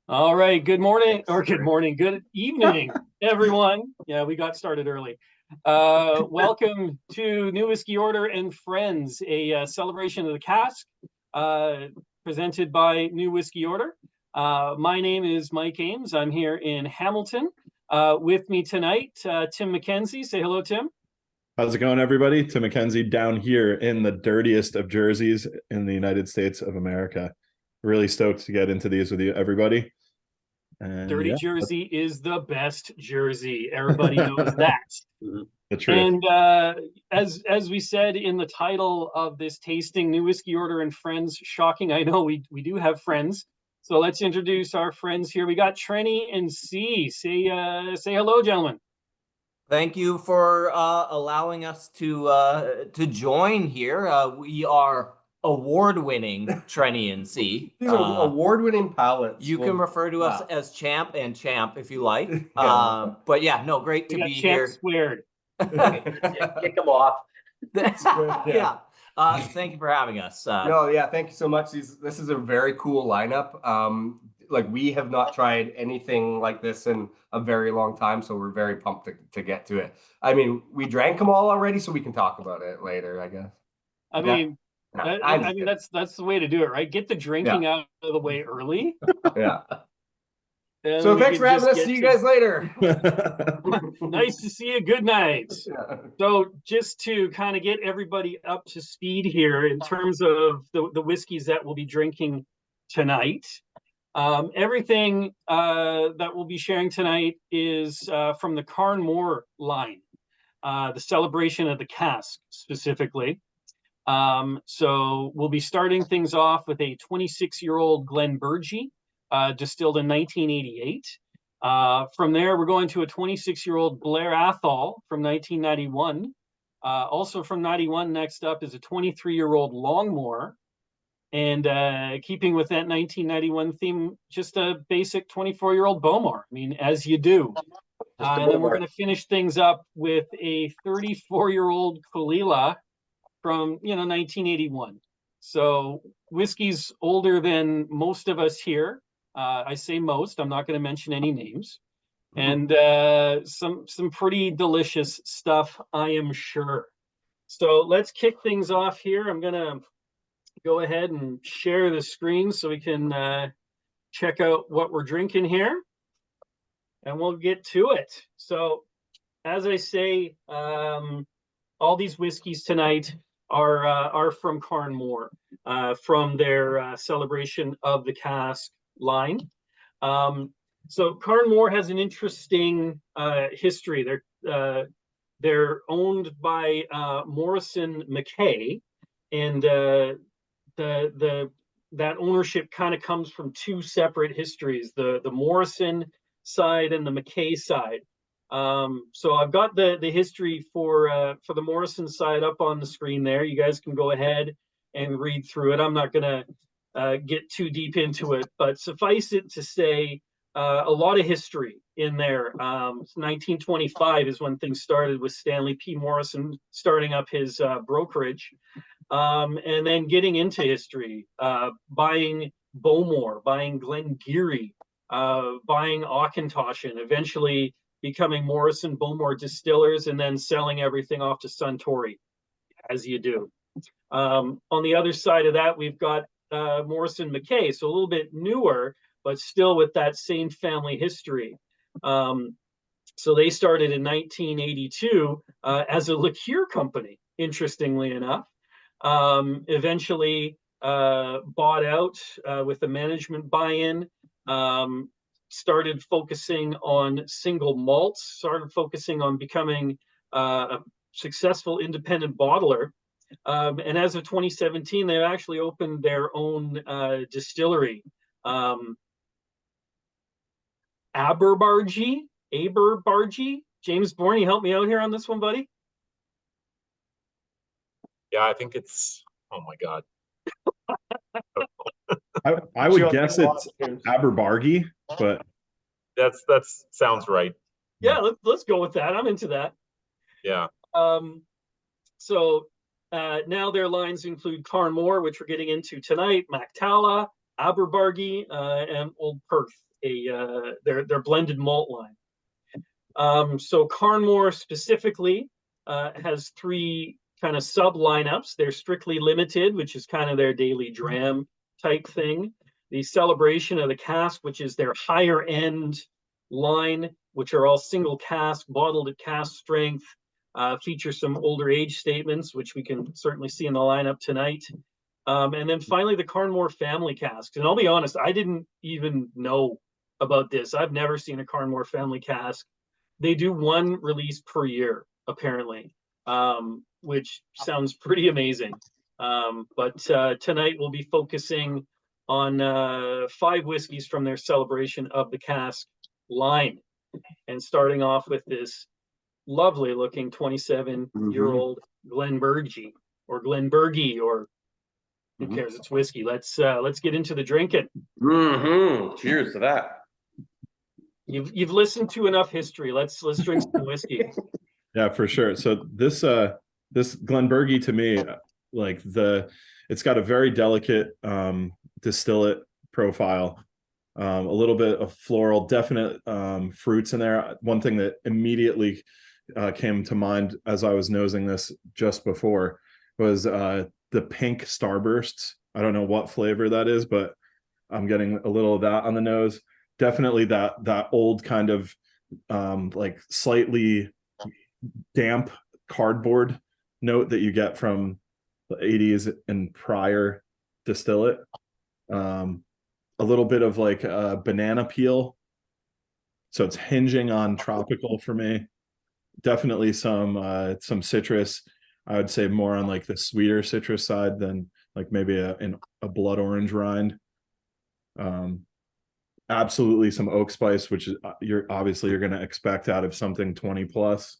All right. Good morning, or good morning, good evening, everyone. Yeah, we got started early. Welcome to New Whiskey Order and Friends, a celebration of the cask presented by New Whiskey Order. My name is Myke Ames. I'm here in Hamilton. With me tonight, Tim MacKenձie. Say hello, Tim. How's it going, everybody? Tim MacKenzie down here in the dirtiest of jerseys in the United States of America. Really stoked to get into these with you, everybody. And Dirty yeah, jersey is the best jersey. Everybody knows that. the truth. And as we said in the title of this tasting, New Whiskey Order and Friends. Shocking, I know we do have friends. So let's introduce our friends here. We got Trenny C. Say hello, gentlemen. Thank you for allowing us to join here. We are award-winning Trenny C. These are award-winning palettes. You can refer to us as Champ and Champ if you like. Yeah. But yeah, no, great to We got be Champ here. squared. Kick them off. Yeah. Thank you for having us. No, yeah, thank you so much. This is a very cool lineup. Like we have not tried anything like this in a very long time, so we're very pumped to get to it. I mean, we drank them all already, so we can talk about it later, I guess. I mean, that's the way to do it, right? Get the drinking out of the way early. Yeah. So thanks for having us. See you guys later. Nice to see you. Good night. Yeah. So just to kind of get everybody up to speed here in terms of the whiskeys that we'll be drinking tonight. Everything that we'll be sharing tonight is from the Càrn Mòr line, the celebration of the cask specifically. So we'll be starting things off with a 26-year-old Glenburgie, distilled in 1988. From there, we're going to a 26-year-old Blair Athol from 1991. Also from 91, next up is a 23-year-old Longmorn. And keeping with that 1991 theme, just a basic 24-year-old Bowmore. I mean, as you do. And then we're going to finish things up with a 34-year-old Caol from 1981. So whiskey's older than most of us here. I say most. I'm not going to mention any names. And some pretty delicious stuff, I am sure. So let's kick things off here. I'm going to go ahead and share the screen so we can check out what we're drinking here, and we'll get to it. So as I say, all these whiskeys tonight are from Càrn Mòr, from their celebration of the cask line. So Càrn Mòr has an interesting history. They're owned by Morrison Mackay, and that ownership kind of comes from two separate histories, the Morrison side and the Mackay side. So I've got the history for the Morrison side up on the screen there. You guys can go ahead and read through it. I'm not going to get too deep into it, but suffice it to say, a lot of history in there. 1925 is when things started with Stanley P. Morrison starting up his brokerage. And then getting into history, buying Bowmore, buying Glenburgie, buying Auchentoshan, eventually becoming Morrison Bowmore Distillers, and then selling everything off to Suntory, as you do. On the other side of that, we've got Morrison Mackay, so a little bit newer, but still with that same family history. So they started in 1982 as a liqueur company, interestingly enough. Eventually bought out with the management buy-in, started focusing on single malts, started focusing on becoming a successful independent bottler. And as of 2017, they've actually opened their own distillery. Aberbargie. James Bourne, you help me out here on this one, buddy? Yeah, I think it's, oh my God. I would guess it's Aberbargie, but That sounds right. Yeah, let's go with that. I'm into that. Yeah. So now their lines include Càrn Mòr, which we're getting into tonight, Mactala, Aberbargie, and Old Perth, their blended malt line. So Càrn Mòr specifically has three kind of sub lineups. They're strictly limited, which is kind of their daily dram type thing. The Celebration of the Cask, which is their higher end line, which are all single cask, bottled at cask strength, feature some older age statements, which we can certainly see in the lineup tonight. And then finally, the Càrn Mòr family casks. And I'll be honest, I didn't even know about this. I've never seen a Càrn Mòr family cask. They do one release per year, apparently, which sounds pretty amazing. But tonight we'll be focusing on 5 whiskeys from their Celebration of the Cask line. And starting off with this lovely looking 27-year-old Glenburgie, or Glenburgie, or who cares? It's whiskey. Let's get into the drinking. Cheers to that. You've listened to enough history. Let's drink some whiskey. Yeah, for sure. So this Glenburgie, to me, like it's got a very delicate distillate profile, a little bit of floral, definite fruits in there. One thing that immediately came to mind as I was nosing this just before was the pink starbursts. I don't know what flavor that is, but I'm getting a little of that on the nose. Definitely that old kind of like slightly damp cardboard note that you get from the 80s and prior distillate. A little bit of like a banana peel. So it's hinging on tropical for me. Definitely some citrus. I would say more on like the sweeter citrus side than like maybe a blood orange rind. Absolutely some oak spice, which is you're going to expect out of something 20 plus.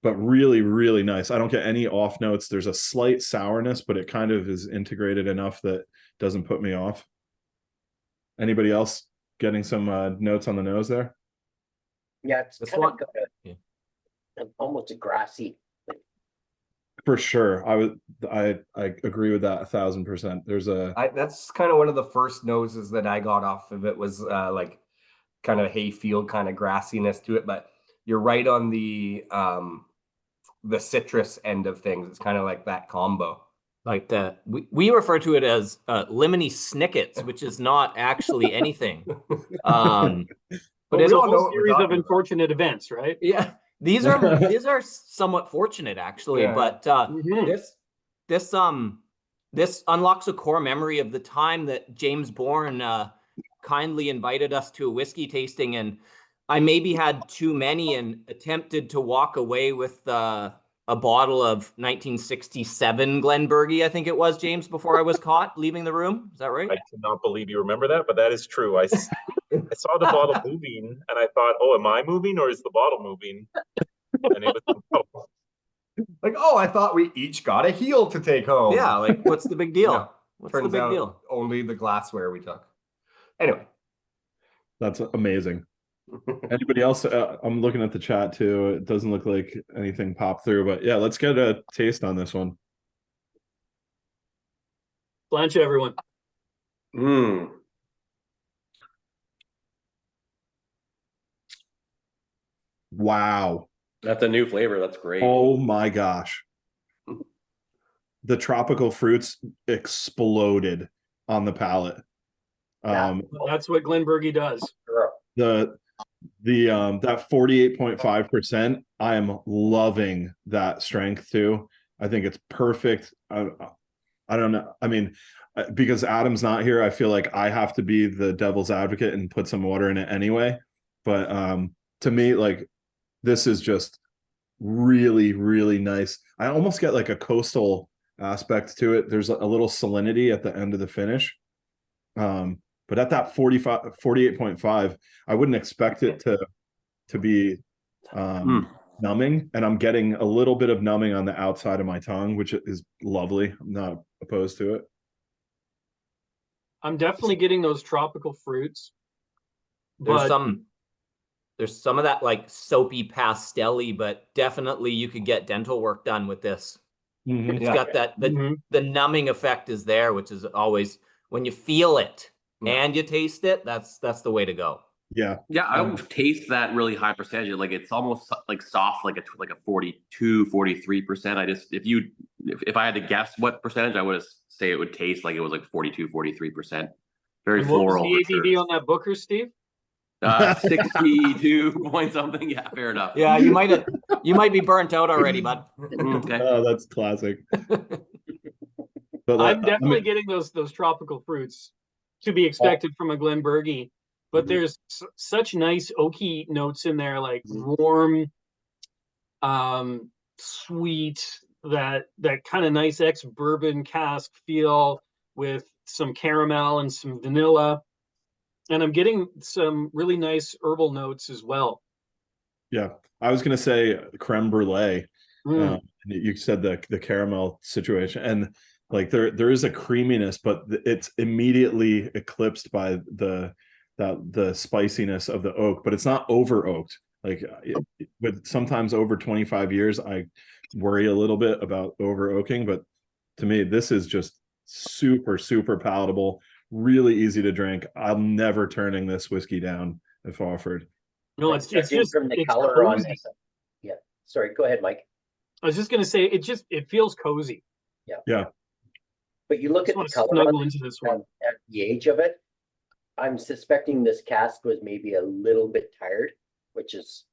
But really, really nice. I don't get any off notes. There's a slight sourness, but it kind of is integrated enough that doesn't put me off. Anybody else getting some notes on the nose there? Yeah, it's kind of got almost a grassy. For sure. I agree with that 1000%. There's that's kind of one of the first noses that I got off of it was like kind of hayfield kind of grassiness to it, but you're right on the citrus end of things. It's kind of like that combo. Like we refer to it as lemony snickets, which is not actually anything. But it's a whole series of unfortunate events, right? Yeah. These are somewhat fortunate actually, yeah. But this unlocks a core memory of the time that James Bourne kindly invited us to a whiskey tasting, and I maybe had too many and attempted to walk away with a bottle of 1967 Glenburgie, I think it was, James, before I was caught leaving the room. Is that right? I cannot believe you remember that, but that is true. I saw the bottle moving, and I thought, oh, am I moving or is the bottle moving? And it was like, oh, I thought we each got a heel to take home. Yeah, like, what's the big deal? What's the big deal? Only the glassware we took. Anyway. That's amazing. Anybody else? I'm looking at the chat too. It doesn't look like anything popped through, but yeah, let's get a taste on this one. Blanche, everyone. Wow. That's a new flavor. That's great. Oh my gosh. The tropical fruits exploded on the palate. That's what Glenburgie does. That 48.5%, I am loving that strength too. I think it's perfect. I don't know. I mean, because Adam's not here, I feel like I have to be the devil's advocate and put some water in it anyway. But to me, like, this is just really, really nice. I almost get like a coastal aspect to it. There's a little salinity at the end of the finish. But at that 48.5, I wouldn't expect it to be numbing. And I'm getting a little bit of numbing on the outside of my tongue, which is lovely. I'm not opposed to it. I'm definitely getting those tropical fruits. There's some of that like soapy pastel-y, but definitely you could get dental work done with this. It's got that the numbing effect is there, which is always when you feel it and you taste it, that's the way to go. Yeah. Yeah, I would taste that really high percentage. Like it's almost like soft, like a 42, 43%. If I had to guess what percentage, I would say it would taste like it was like 42, 43%. Very And floral. what was the for ABV sure. on that Booker, Steve? 62 point something. Yeah, fair enough. Yeah, you might be burnt out already, bud. Okay. Oh, that's classic. But I'm definitely getting those tropical fruits to be expected from a Glenburgie, but there's such nice oaky notes in there, like warm, sweet, that kind of nice ex-bourbon cask feel with some caramel and some vanilla. And I'm getting some really nice herbal notes as well. Yeah, I was gonna say creme brulee. You said the caramel situation, and like there is a creaminess, but it's immediately eclipsed by the spiciness of the oak, but it's not over oaked. Like with sometimes over 25 years, I worry a little bit about over oaking, but to me, this is just super, super palatable, really easy to drink. I'm never turning this whiskey down if offered. No, it's just from the it's color on cozy. this. Yeah, sorry, go ahead, Mike. I was just gonna say it feels cozy. Yeah. But you look Just at the want to color snuggle on into this one. at the age of it. I'm suspecting this cask was maybe a little bit tired, which is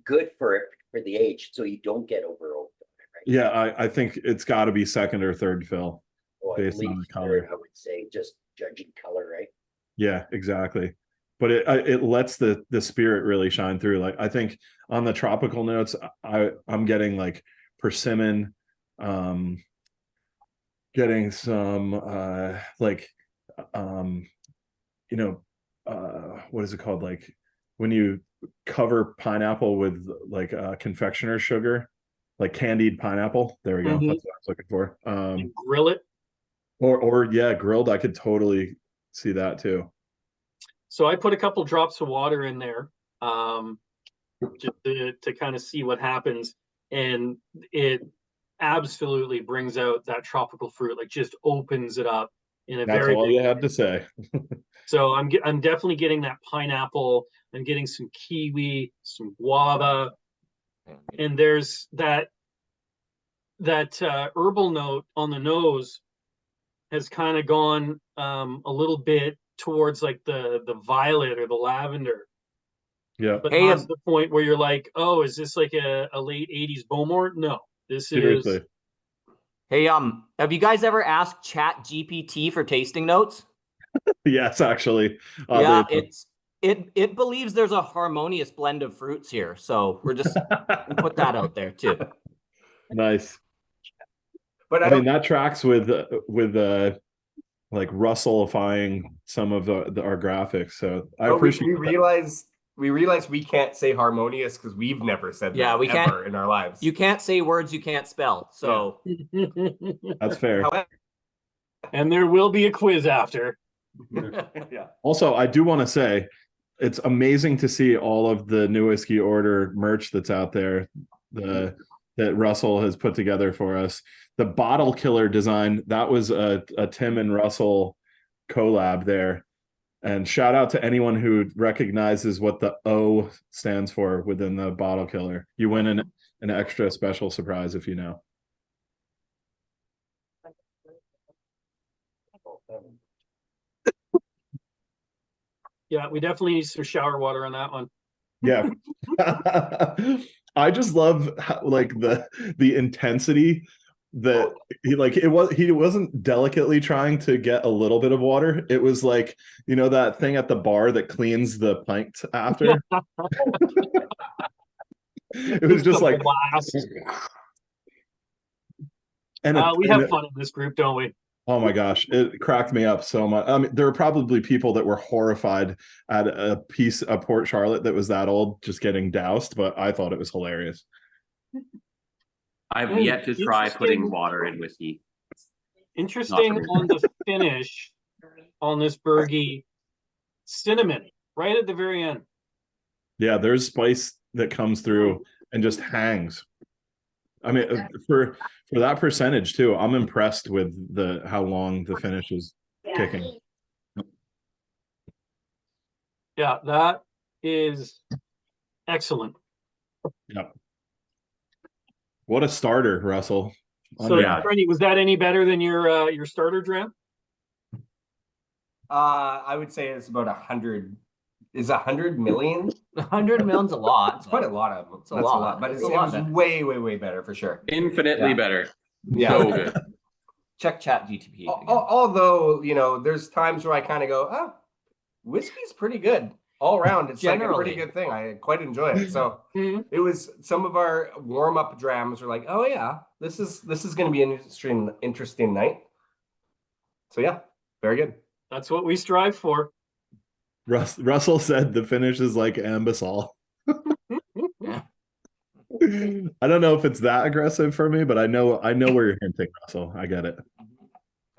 good for the age, so you don't get over oaked, right? Yeah, I think it's got to be second or third fill Or at based on the least color. third, I would say, just judging color, right? Yeah, exactly. But it lets the spirit really shine through. Like I think on the tropical notes, I'm getting like persimmon, getting some what is it called? Like when you cover pineapple with like confectioner's sugar, like candied pineapple. There we go. That's what I was looking for. And grill it. Or yeah, grilled. I could totally see that too. So I put a couple drops of water in there, just to kind of see what happens, and it absolutely brings out that tropical fruit, like just opens it up in a That's very all big you had way. to say. So I'm definitely getting that pineapple. I'm getting some kiwi, some guava, and there's that herbal note on the nose has kind of gone a little bit towards like the violet or the lavender. Yeah. But Hey, not to the point where you're like, oh, is this like a late 80s Bowmore? No, this Seriously. is. Hey, have you guys ever asked Chat GPT for tasting notes? Yes, actually. Yeah, it believes there's a harmonious blend of fruits here, so we'll put that out there too. Nice. But I mean that tracks with like Russellifying some of our graphics. So I appreciate we realize we can't say harmonious because we've never said Yeah, that we can't in our lives. You can't say words you can't spell. So that's fair. And there will be a quiz after. Yeah. Also, I do want to say it's amazing to see all of the New Whiskey Order merch that's out there that Russell has put together for us. The bottle killer design, that was a Tim and Russell collab there. And shout out to anyone who recognizes what the O stands for within the bottle killer. You win an extra special surprise if you know. Yeah, we definitely need some shower water on that one. Yeah. I just love how, like the intensity that he wasn't delicately trying to get a little bit of water. It was like, you know, that thing at the bar that cleans the pint after. It was just like blast. And we have fun in this group, don't we? Oh my gosh, it cracked me up so much. I mean, there were probably people that were horrified at a piece of Port Charlotte that was that old just getting doused, but I thought it was hilarious. I've yet to try putting water in whiskey. Interesting on the finish on this Burgie, cinnamon right at the very end. Yeah, there's spice that comes through and just hangs. I mean, for that percentage too, I'm impressed with how long the finish is. kicking. Yeah, that is excellent. Yep. What a starter, Russell. So, Yeah. Trenny, was that any better than your starter dram? I would say it's about 100. Is 100 million? 100 million's a lot. It's quite a lot of them. It's a lot. but It's it a lot was better. way better for sure. Infinitely Yeah. better. Yeah. So good. Check chat GTP. Although, there's times where I kind of go, oh, whiskey's pretty good all around. It's like a Generally. pretty good thing. I quite enjoy it. So Mhm. it was some of our warm-up drams were like, oh yeah, this is going to be an interesting night. So yeah, very good. That's what we strive for. Russell said the finish is like Ambisol. Yeah. I don't know if it's that aggressive for me, but I know where you're hinting, Russell. I get it.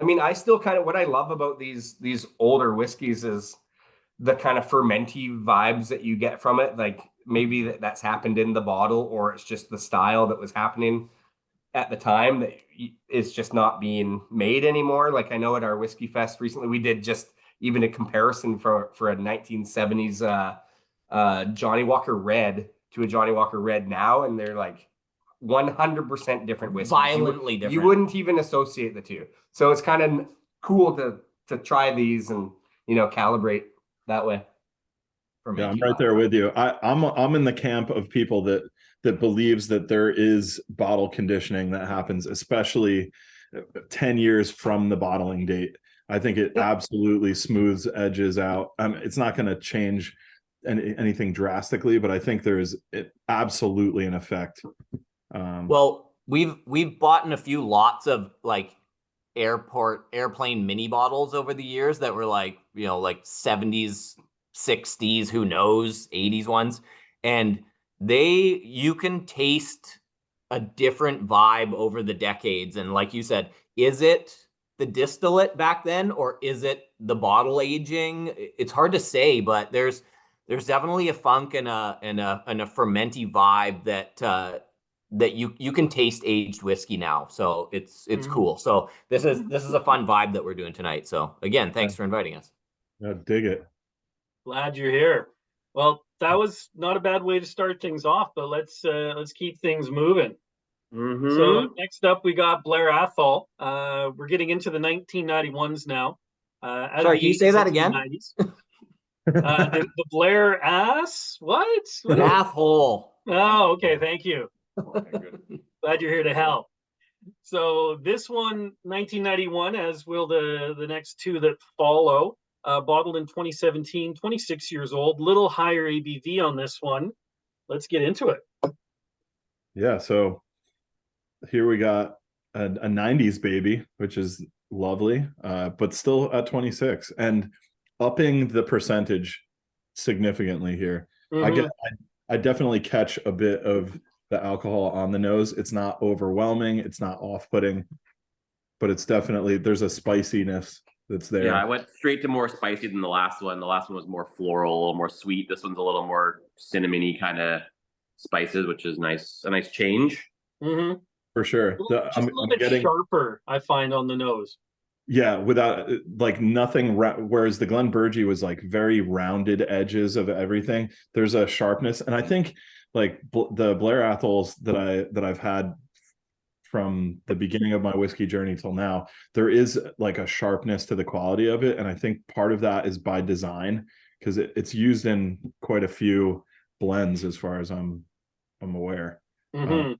I mean, I still kind of, what I love about these older whiskeys is the kind of fermenty vibes that you get from it. Like maybe that's happened in the bottle, or it's just the style that was happening at the time that is just not being made anymore. Like I know at our Whiskey Fest recently, we did just even a comparison for a 1970s Johnny Walker Red to a Johnny Walker Red now, and they're like 100% different whiskeys. Violently different. You wouldn't even associate the two. So it's kind of cool to try these and calibrate that way. Yeah, I'm right there with you. I'm in the camp of people that believes that there is bottle conditioning that happens, especially 10 years from the bottling date. I think it absolutely smooths edges out. It's not going to change anything drastically, but I think there is absolutely an effect. Well, we've bought in a few lots of like airplane mini bottles over the years that were like 70s, 60s, who knows, 80s ones, and you can taste a different vibe over the decades. And like you said, is it the distillate back then, or is it the bottle aging? It's hard to say, but there's definitely a funk and a fermenty vibe that you can taste aged whiskey now. So it's cool. So this is a fun vibe that we're doing tonight. So again, thanks for inviting us. Yeah, dig it. Glad you're here. Well, that was not a bad way to start things off, but let's keep things moving. Mm-hmm. So next up, we got Blair Athol. We're getting into the 1991s now. Sorry, can you say that again? The Blair ass? What? Athol. Oh, okay. Thank you. Glad you're here to help. So this one, 1991, as will the next two that follow. Bottled in 2017, 26 years old, little higher ABV on this one. Let's get into it. Yeah, so here we got a 90s baby, which is lovely, but still at 26 and upping the percentage significantly here. Mm-hmm. I definitely catch a bit of the alcohol on the nose. It's not overwhelming, it's not off-putting, but it's definitely, there's a spiciness that's there. Yeah, I went straight to more spicy than the last one. The last one was more floral, a little more sweet. This one's a little more cinnamony kind of spices, which is nice. A nice change. Mm-hmm. For sure. Just a little bit sharper, I find, on the nose. Yeah, without like nothing. Whereas the Glenburgie was like very rounded edges of everything. There's a sharpness, and I think like the Blair Athols that I've had from the beginning of my whiskey journey till now, there is like a sharpness to the quality of it, and I think part of that is by design because it's used in quite a few blends as far as I'm aware. Mm-hmm.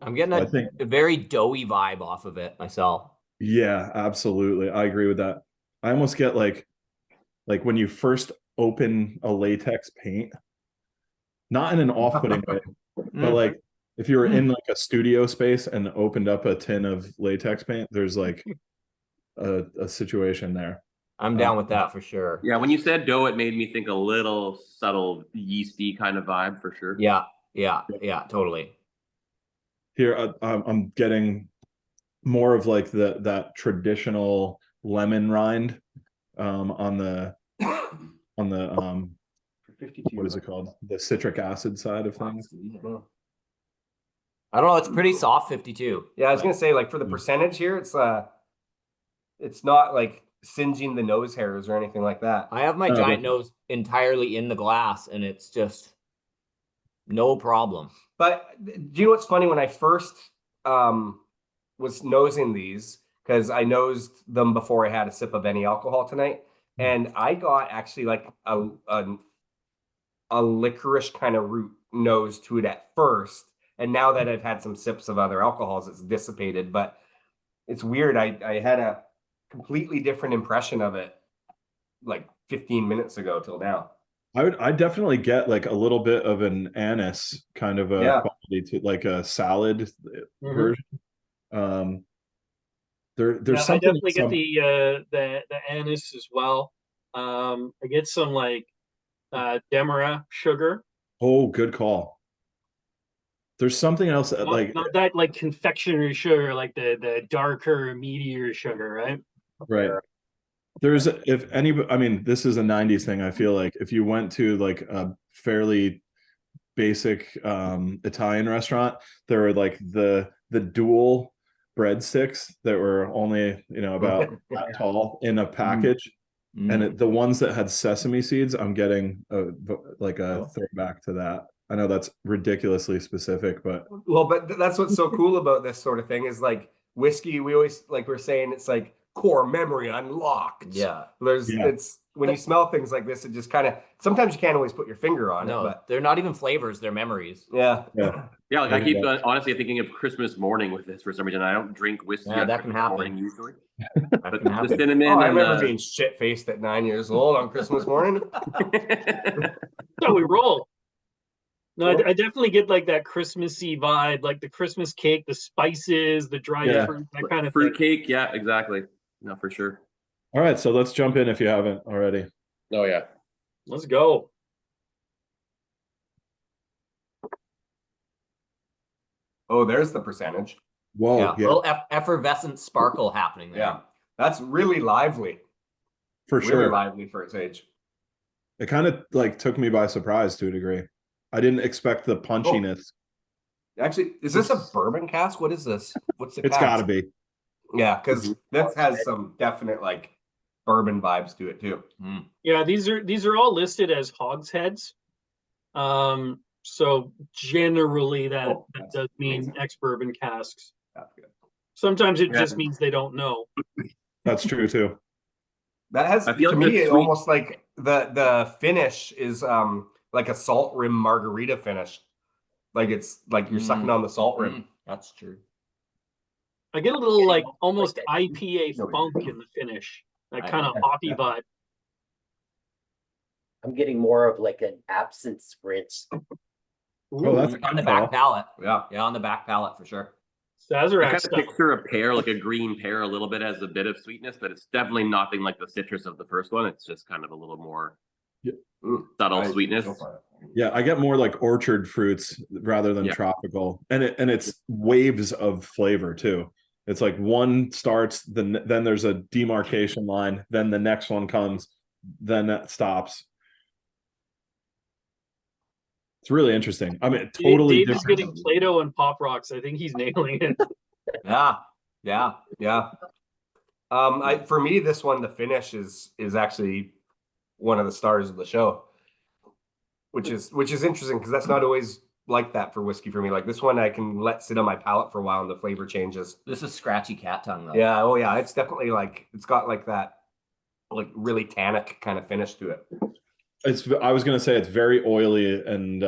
I'm getting a very doughy vibe off of it myself. Yeah, absolutely. I agree with that. I almost get like when you first open a latex paint, not in an off-putting way, but like if you were in like a studio space and opened up a tin of latex paint, there's like a situation there. I'm down with that for sure. Yeah, when you said dough, it made me think a little subtle yeasty kind of vibe for sure. Yeah, totally. Here, I'm getting more of like that traditional lemon rind on the what is it called? The citric acid side of things. I don't know. It's pretty soft 52. Yeah, I was gonna say like for the percentage here, it's not like singeing the nose hairs or anything like that. I have my giant nose entirely in the glass, and it's just no problem. But do you know what's funny? When I first was nosing these, because I nosed them before I had a sip of any alcohol tonight, and I got actually like a licorice kind of root nose to it at first, and now that I've had some sips of other alcohols, it's dissipated. But it's weird. I had a completely different impression of it like 15 minutes ago till now. I definitely get like a little bit of an anise kind of a quality to like a salad version. There's something. I definitely get the anise as well. I get some like Demerara sugar. Oh, good call. There's something else like not that like confectionery sugar, like the darker, meatier sugar, right? Right. There's if any, I mean, this is a 90s thing. I feel like if you went to like a fairly basic Italian restaurant, there were like the dual breadsticks that were only, you know, about that tall in a package. And the ones that had sesame seeds, I'm getting a throwback to that. I know that's ridiculously specific, but that's what's so cool about this sort of thing is like whiskey. We always like we're saying it's like core memory unlocked. Yeah, it's when you smell things like this, it just kind of sometimes you can't always put your finger on it. But they're not even flavors; they're memories. Yeah. Like I keep honestly thinking of Christmas morning with this for some reason. I don't drink whiskey. Yeah, that can happen morning usually. But the cinnamon. I remember being shit faced at 9 years old on Christmas morning. So we roll. No, I definitely get like that Christmassy vibe, like the Christmas cake, the spices, the dried fruit, that kind of fruit cake. Yeah, exactly. No, for sure. All right, so let's jump in if you haven't already. Oh yeah, let's go. Oh, there's the percentage. Whoa, yeah. A little effervescent sparkle happening there. Yeah, that's really lively. For really sure. lively for its age. It kind of like took me by surprise to a degree. I didn't expect the punchiness. Oh. Actually, is this a bourbon cask? What is this? What's the It's got to be. Yeah, because this has some definite like bourbon vibes to it too. Yeah, these are all listed as hogsheads. So generally that does mean ex-bourbon casks. That's good. Sometimes it just means they don't know. That's true too. That has to me it almost like the finish is like a salt rim margarita finish. Like it's like you're sucking on the salt rim. That's true. I get a little like almost IPA funk in the finish. That kind of hoppy vibe. I'm getting more of like an absinthe spritz. Oh, that's on the back palate. Yeah, on the back palate for sure. Sazerac I kind of picture a pear, like a green pear, a little bit has a bit of sweetness, but it's definitely nothing like the citrus of the first one. It's just kind of a little more subtle sweetness. Yeah, I get more like orchard fruits rather than tropical, and it's waves of flavor too. It's like one starts, then there's a demarcation line, then the next one comes, then that stops. It's really interesting. I mean, totally Dave different. is getting Play-Doh and Pop Rocks. I think he's nailing it. Yeah. For me, this one, the finish is actually one of the stars of the show, which is interesting because that's not always like that for whiskey for me. Like this one, I can let sit on my palate for a while and the flavor changes. This is scratchy cat tongue though. Yeah. Oh yeah. It's definitely like it's got like that, like really tannic kind of finish to it. I was going to say it's very oily and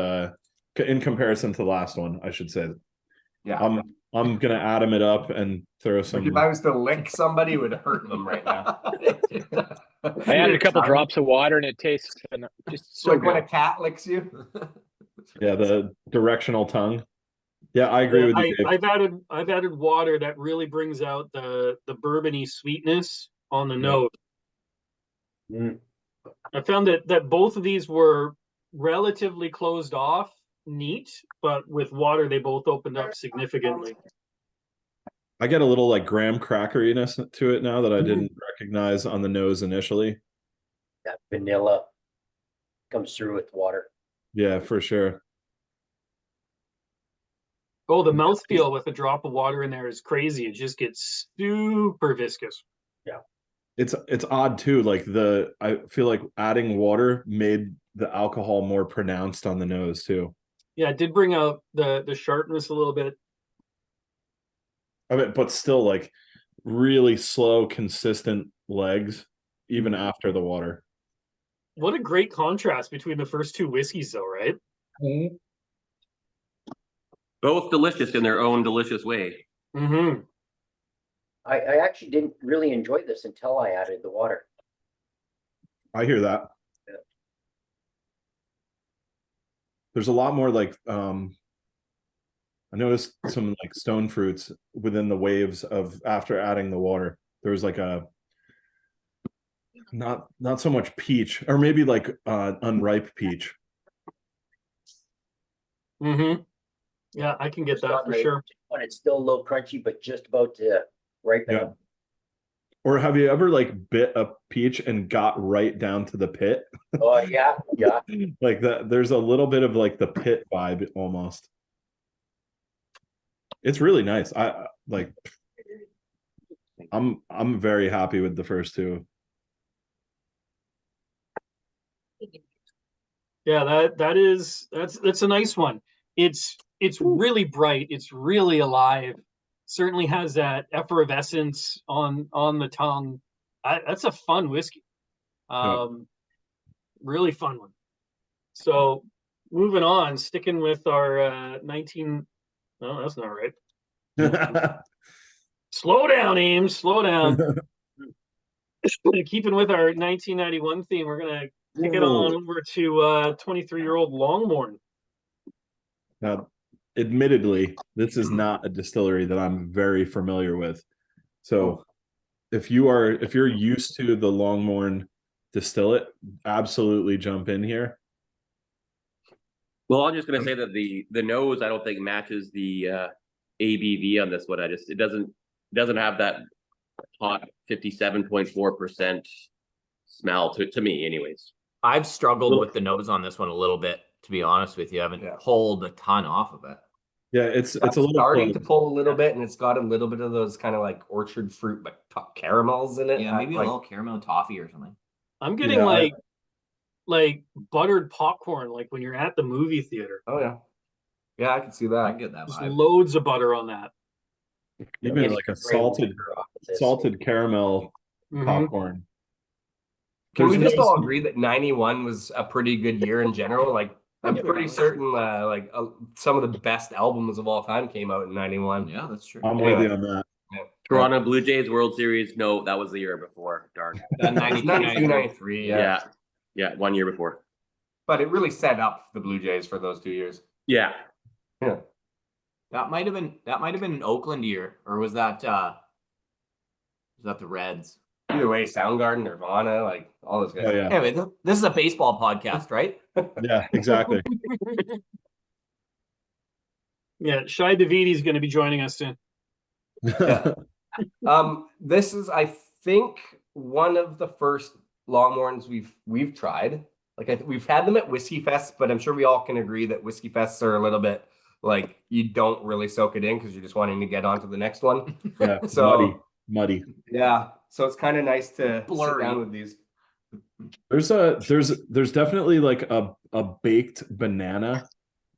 in comparison to the last one, I should say. Yeah. I'm going to atom it up and throw some. Like if I was to lick somebody, it would hurt them right now. I added a couple drops of water and it tastes just so like good. when a cat licks you. Yeah, the directional tongue. Yeah, I agree with you, Dave. I've added water that really brings out the bourbony sweetness on the nose. I found that both of these were relatively closed off, neat, but with water they both opened up significantly. I get a little like graham crackeriness to it now that I didn't recognize on the nose initially. That vanilla comes through with water. Yeah, for sure. Oh, the mouthfeel with a drop of water in there is crazy. It just gets super viscous. Yeah. It's odd too. Like I feel like adding water made the alcohol more pronounced on the nose too. Yeah, it did bring out the sharpness a little bit. I mean, but still like really slow, consistent legs, even after the water. What a great contrast between the first two whiskeys, though, right? Both delicious in their own delicious way. Mm-hmm. I actually didn't really enjoy this until I added the water. I hear that. Yeah. There's a lot more like I noticed some like stone fruits within the waves of after adding the water. There was like a not so much peach, or maybe like unripe peach. Mm-hmm. Yeah, I can get that for sure. When it's still a little crunchy, but just about to ripen up. Or have you ever like bit a peach and got right down to the pit? Oh yeah, yeah. Like that. There's a little bit of like the pit vibe almost. It's really nice. I'm very happy with the first two. Yeah, that's a nice one. It's really bright. It's really alive. Certainly has that effervescence on the tongue. That's a fun whiskey. Really fun one. So moving on, sticking with our 19. No, that's not right. Slow down, Ames. Slow down. Keeping with our 1991 theme, we're gonna kick it on over to 23-year-old Longmorn. Now, admittedly, this is not a distillery that I'm very familiar with. So if you're used to the Longmorn distillate, absolutely jump in here. Well, I'm just gonna say that the nose I don't think matches the ABV on this one. It doesn't have that hot 57.4% smell to me anyways. I've struggled with the nose on this one a little bit, to be honest with you. I haven't pulled a ton off of it. Yeah, it's a little starting to pull a little bit, and it's got a little bit of those kind of like orchard fruit, but caramels in it. Yeah, maybe like, a little caramel toffee or something. I'm getting like buttered popcorn, like when you're at the movie theater. Oh yeah, yeah, I can see that. I get that Just vibe. loads of butter on that. Even like a salted caramel popcorn. Can we just all agree that 91 was a pretty good year in general? Like, I'm pretty certain some of the best albums of all time came out in 91. Yeah, that's true. I'm with you on that. Yeah. Toronto Blue Jays World Series. No, that was the year before. Darn. 92, 93. Yeah, 1 year before. But it really set up the Blue Jays for those 2 years. Yeah. Yeah. That might have been an Oakland year, or was that the Reds? Either way, Soundgarden, Nirvana, like all those guys. Oh, yeah. Anyway, this is a baseball podcast, right? Yeah, exactly. Yeah, Shai Davidi is going to be joining us soon. This is, I think, one of the first Longmorns we've tried. Like we've had them at Whiskey Fest, but I'm sure we all can agree that Whiskey Fests are a little bit like you don't really soak it in because you're just wanting to get on to the next one. Yeah, so muddy. Yeah, so it's kind of nice to Blurry. sit down with these. There's definitely like a baked banana,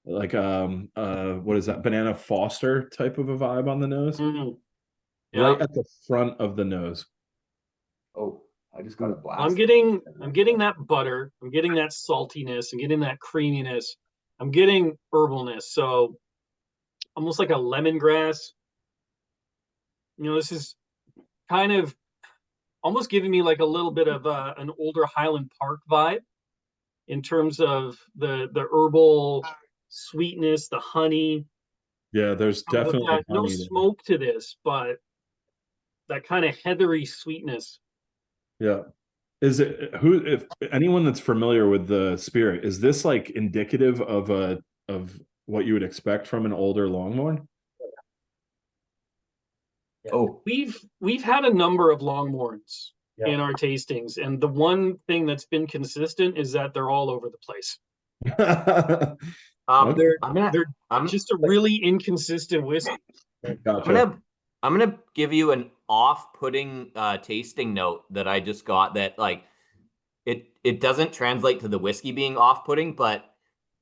like what is that, banana Foster type of a vibe on the nose, right at the front of the nose. Oh, I just got a blast. I'm getting that butter. I'm getting that saltiness. I'm getting that creaminess. I'm getting herbalness. So almost like a lemongrass. You know, this is kind of almost giving me like a little bit of an older Highland Park vibe in terms of the herbal sweetness, the honey. Yeah, there's definitely no smoke to this, but that kind of heathery sweetness. Yeah. Is it if anyone that's familiar with the spirit, is this like indicative of what you would expect from an older Longmorn? Oh, we've had a number of Longmorns in our tastings, and the one thing that's been consistent is that they're all over the place. They're just a really inconsistent whiskey. Gotcha. I'm gonna give you off-putting tasting note that I just got that like it doesn't translate to the whiskey being off-putting, but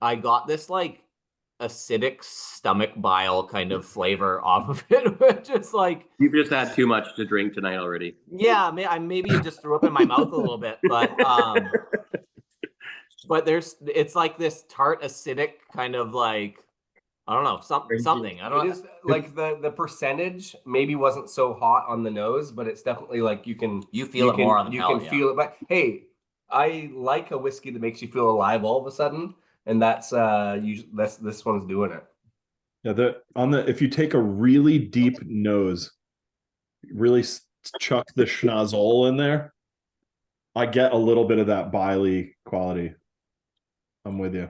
I got this like acidic stomach bile kind of flavor off of it, which is like You've just had too much to drink tonight already. yeah, I maybe just threw up in my mouth a little bit, but it's like this tart acidic kind of like I don't know something. I don't. It is like the percentage maybe wasn't so hot on the nose, but it's definitely like you feel it more on the palate. You can feel it, but hey, I like a whiskey that makes you feel alive all of a sudden, and that's this one's doing it. Yeah, if you take a really deep nose, really chuck the schnozzle in there, I get a little bit of that biley quality. I'm with you.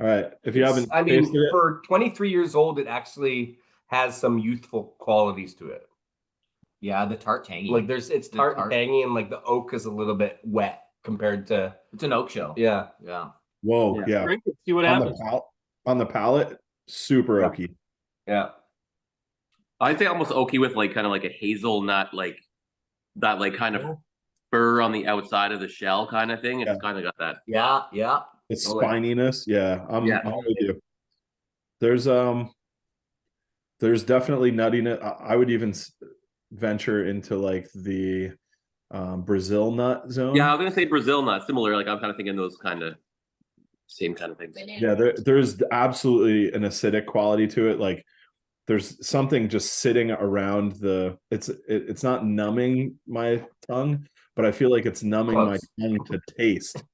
All right, if you haven't, I mean, for 23 years old, it actually has some youthful qualities to it. Yeah, the tart tangy. Like it's tart and tangy, and like the oak is a little bit wet compared to. It's an oak show. Yeah. Whoa, yeah. Drink it, see what happens. On the palate, super oaky. Yeah. I'd say almost oaky with like kind of like a hazelnut, like that, like kind of fur on the outside of the shell kind of thing. It's kind of got that. Yeah. The spininess. Yeah, I'm with you. There's definitely nuttiness. I would even venture into like the Brazil nut zone. Yeah, I was gonna say Brazil nut, similar. Like I'm kind of thinking those kind of same kind of things. Yeah, there's absolutely an acidic quality to it. Like there's something just sitting around it's not numbing my tongue, but I feel like it's numbing my tongue to taste.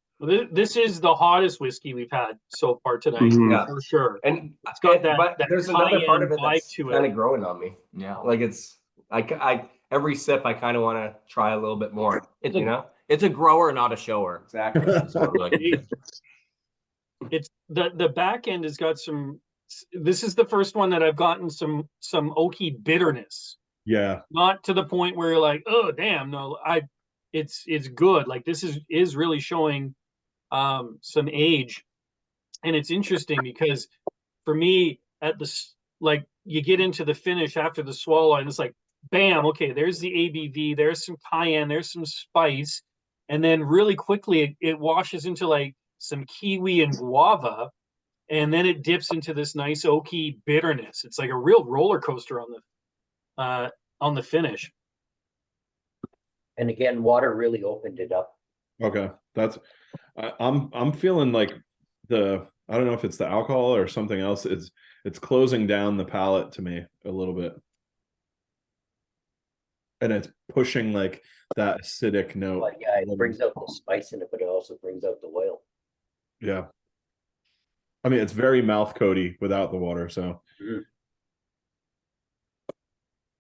This is the hottest whiskey we've had so far tonight, for sure. And it's got that. But there's another part of it that's kind of growing on me. Yeah, like it's I every sip I kind of want to try a little bit more. It's a grower, not a shower. Exactly. It's the back end has got some. This is the first one that I've gotten some oaky bitterness. Yeah, not to the point where you're like, oh damn, no, it's good. Like this is really showing some age, and it's interesting because for me like you get into the finish after the swallow and it's like bam, okay, there's the ABV, there's some cayenne, there's some spice, and then really quickly it washes into like some kiwi and guava, and then it dips into this nice oaky bitterness. It's like a real roller coaster on the finish. And again, water really opened it up. Okay, I'm feeling like I don't know if it's the alcohol or something else. It's closing down the palate to me a little bit, and it's pushing like that acidic note. But yeah, it brings out the spice in it, but it also brings out the oil. Yeah, I mean it's very mouth coaty without the water. So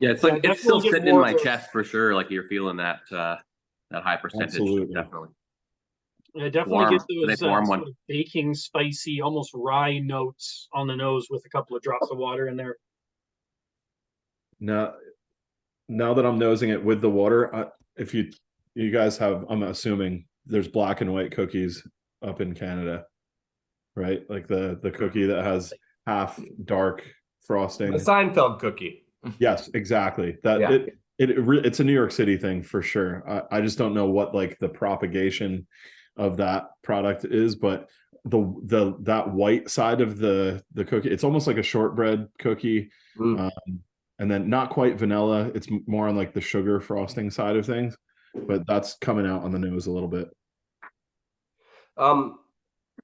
yeah, it's like it's still sitting in my chest for sure. Like you're feeling that high percentage. Absolutely. Definitely. Yeah, definitely get those sort of baking, spicy, almost rye notes on the nose with a couple of drops of water in there. Now that I'm nosing it with the water, if you guys have, I'm assuming there's black and white cookies up in Canada, right? Like the cookie that has half dark frosting. The Seinfeld cookie. Yes, exactly. It's a New York City thing for sure. I just don't know what like the propagation of that product is, but that white side of the cookie, it's almost like a shortbread cookie, and then not quite vanilla. It's more on like the sugar frosting side of things, but that's coming out on the nose a little bit. I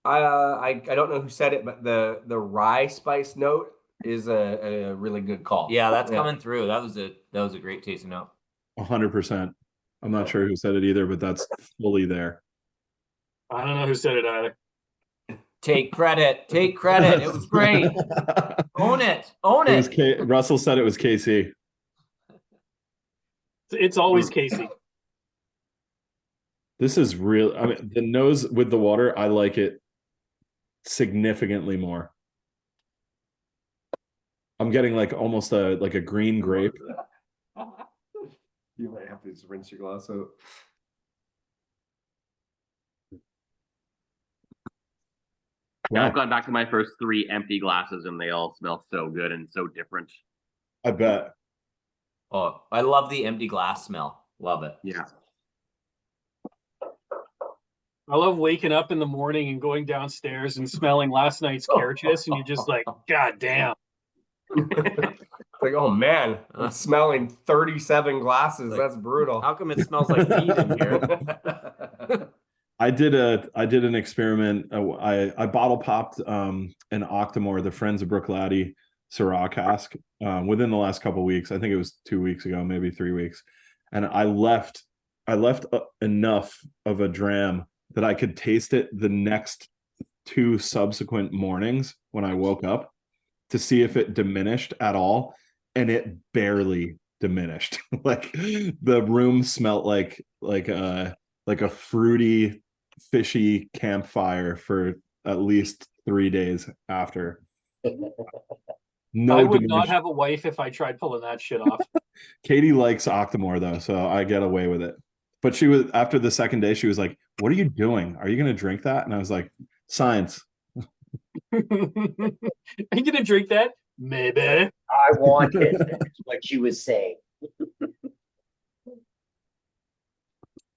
don't know who said it, but the rye spice note is a really good call. Yeah, that's coming through. That was a great tasting note. 100%. I'm not sure who said it either, but that's fully there. I don't know who said it either. Take credit. It was great. Own it. Russell said it was KC. It's always Casey. This is real. I mean, the nose with the water, I like it significantly more. I'm getting like almost a green grape. You might have to just rinse your glass out. Wow. I've gone back to my first 3 empty glasses and they all smell so good and so different. I bet. Oh, I love the empty glass smell. Love it. Yeah. I love waking up in the morning and going downstairs and smelling last night's Cairchis, and you're just like, God damn. Like, oh man, I'm smelling 37 glasses. Like, that's brutal. How come it smells like weed in here? I did an experiment. I bottle popped an Octomore, the Friends of Brookladdy Syrah cask, within the last couple of weeks. I think it was 2 weeks ago, maybe 3 weeks, and I left enough of a dram that I could taste it the next 2 subsequent mornings when I woke up to see if it diminished at all, and it barely diminished. Like the room smelled like a fruity, fishy campfire for at least 3 days after. No, I would not have a wife if I tried pulling that shit off. Katie likes Octomore though, so I get away with it. But she was, after the second day, she was like, "What are you doing? Are you going to drink that?" And I was like, "Science." Are you gonna drink that? Maybe. I want it. That's what she was saying.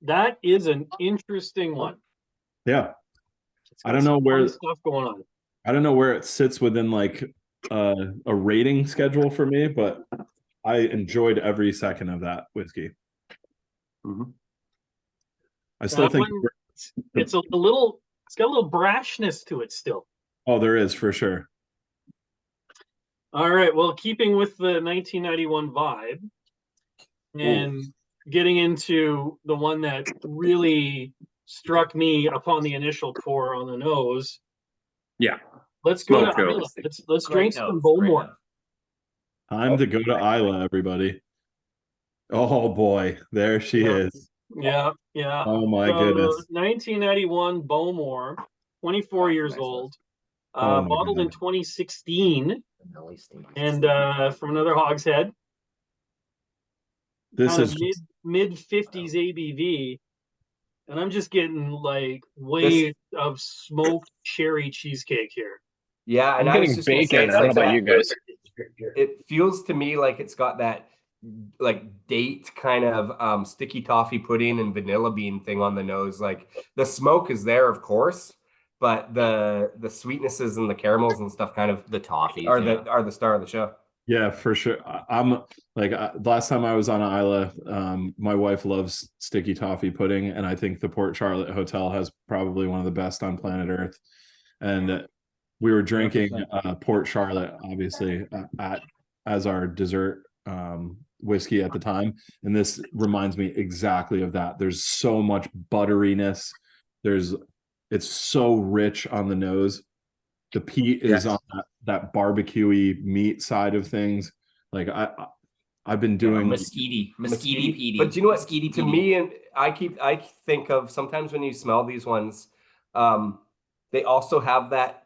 That is an interesting one. Yeah, It's got I don't know some where fun stuff going on. I don't know where it sits within like a rating schedule for me, but I enjoyed every second of that whiskey. Mhm. I still That think one, it's a little. It's got a little brashness to it still. oh, there is for sure. All right. Well, keeping with the 1991 vibe and getting into the one that really struck me upon the initial pour on the nose. Yeah. Let's go Smoke to show. Isla. Let's Great drink some notes, great Bowmore. notes. Time to go to Isla, everybody. Oh boy, there she Yeah. is. Yeah, yeah. Oh my So, goodness. 1991 Bowmore, 24 years Nice old, Oh my bottled in God. 2016, Vanilla steam. and from another hogshead, This kind is of mid 50s ABV, and I'm just getting like waves of smoked cherry cheesecake here. Yeah, and I'm I was getting just gonna say, bacon. it's I don't know like about that- you guys. It feels to me like it's got that like date kind of sticky toffee pudding and vanilla bean thing on the nose. Like the smoke is there, of course, but the sweetnesses and the caramels and stuff kind of The toffees are the star of the show. yeah, for sure. I'm like last time I was on Isla, my wife loves sticky toffee pudding, and I think the Port Charlotte Hotel has probably one of the best on planet Earth. And we were drinking Port Charlotte, obviously, as our dessert whiskey at the time, and this reminds me exactly of that. There's so much butteriness. It's so rich on the nose. The peat is on that barbecuey meat side of things. Like I've been doing mesquite peaty. But you know what? Mesquite To peaty. me, and I think of sometimes when you smell these ones, they also have that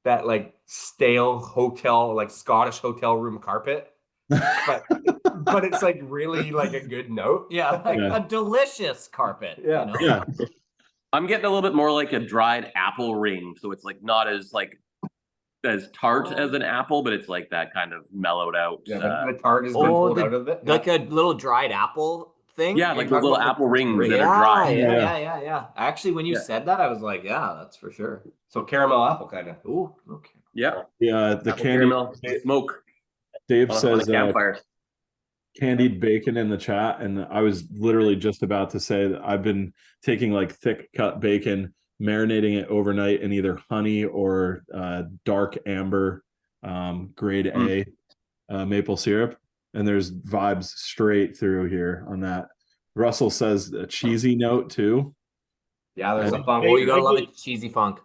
that like stale hotel, like Scottish hotel room carpet. But it's like really like a good note. Yeah, like Yeah. a delicious carpet. Yeah. You know? yeah. I'm getting a little bit more like a dried apple ring, so it's like not as like as tart as an apple, but it's like that kind of mellowed out. Yeah, the tart has been Oh, pulled out of it. like a little dried apple thing. Yeah, like those little apple rings that yeah, are dry. yeah. Actually, when you said that, I was like, yeah, that's for sure. So caramel apple kind of. Ooh, okay. Yeah, Yeah, the apple candy caramel smoke Dave on says a campfire. candied bacon in the chat, and I was literally just about to say that I've been taking like thick cut bacon, marinating it overnight in either honey or dark amber grade A maple syrup, and there's vibes straight through here on that. Russell says a cheesy note too. Yeah, there's a funk. Oh, you gotta love a cheesy funk.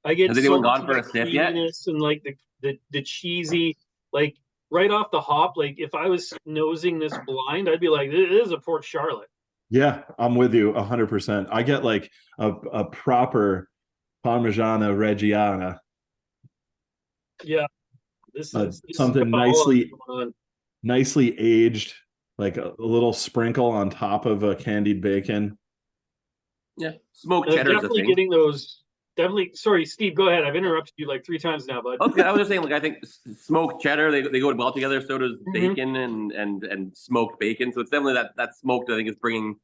I get Has anyone so gone much for a of sip yet? creaminess and like the cheesy, like right off the hop. Like if I was nosing this blind, I'd be like, "This is a Port Charlotte." Yeah, I'm with you 100%. I get like a proper Parmigiana Reggiana. Yeah, this is something Caol nicely aged, like a little sprinkle on top of a candied bacon. Yeah, smoked I'm cheddar's a definitely thing. getting those definitely. Sorry, Steve, go ahead. I've interrupted you like 3 times now, bud. Okay, I was just saying, like, I think smoked cheddar, they go well together. So does bacon and smoked bacon. So it's definitely that smoked, I think, is bringing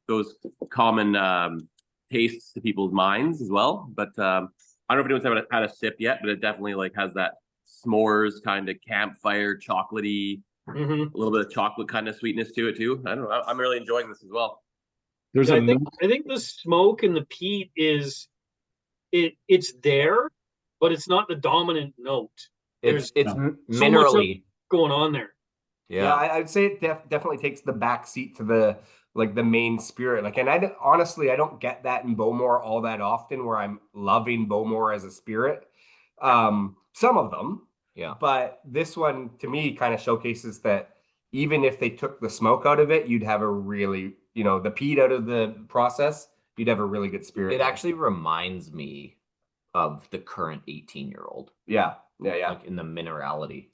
those common tastes to people's minds as well. But I don't know if anyone's had a sip yet, but it definitely like has that s'mores kind of campfire chocolatey, a little bit of chocolate kind of sweetness to it too. I don't know. I'm really enjoying this as well. There's I think the smoke and the peat is it's there, but it's not the dominant note. It's so minerally going on there. Yeah, I'd say it definitely takes the back seat to the main spirit. Like, and honestly, I don't get that in Bowmore all that often, where I'm loving Bowmore as a spirit. Some of them, yeah, but this one to me kind of showcases that even if they took the smoke out of it, you'd have a really, the peat out of the process, you'd have a really good spirit. It actually reminds me of the current 18-year-old. Yeah. Like in the minerality.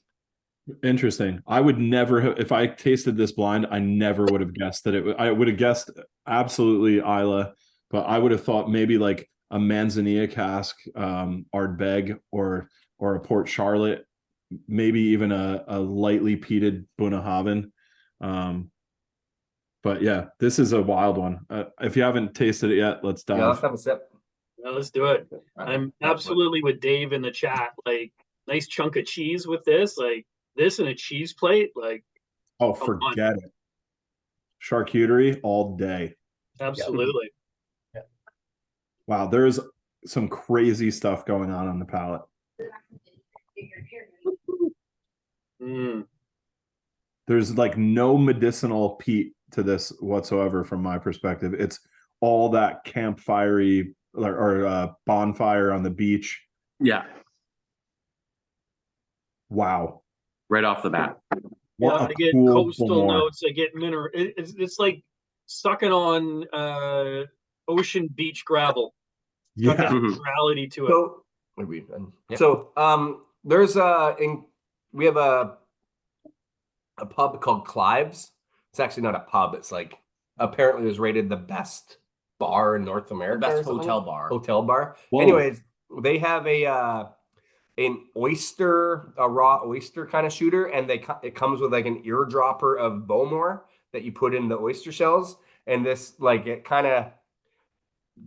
Interesting. I would never have, if I tasted this blind, I never would have guessed that I would have guessed absolutely Isla, but I would have thought maybe like a Manzanilla cask, Ardbeg, or a Port Charlotte, maybe even a lightly peated Bunnahabhain. But yeah, this is a wild one. If you haven't tasted it yet, let's dive. Yeah, let's have a sip. Yeah, let's do it. I'm absolutely with Dave in the chat. Like, nice chunk of cheese with this, like this and a cheese plate. Like, oh, forget it. Charcuterie all day. Absolutely. Yeah. Wow, there's some crazy stuff going on the palate. There's like no medicinal peat to this whatsoever from my perspective. It's all that campfirey or bonfire on the beach. Yeah. Wow. Right off the bat. I get coastal notes. I get mineral. It's like sucking on ocean beach gravel. Yeah. Got that minerality to it. So there's we have a pub called Clive's. It's actually not a pub. It's like, apparently it was rated the best bar in North America. Best hotel bar. Whoa. Anyways, they have a raw oyster kind of shooter, and it comes with like an eardropper of Bowmore that you put in the oyster shells, and this like it kind of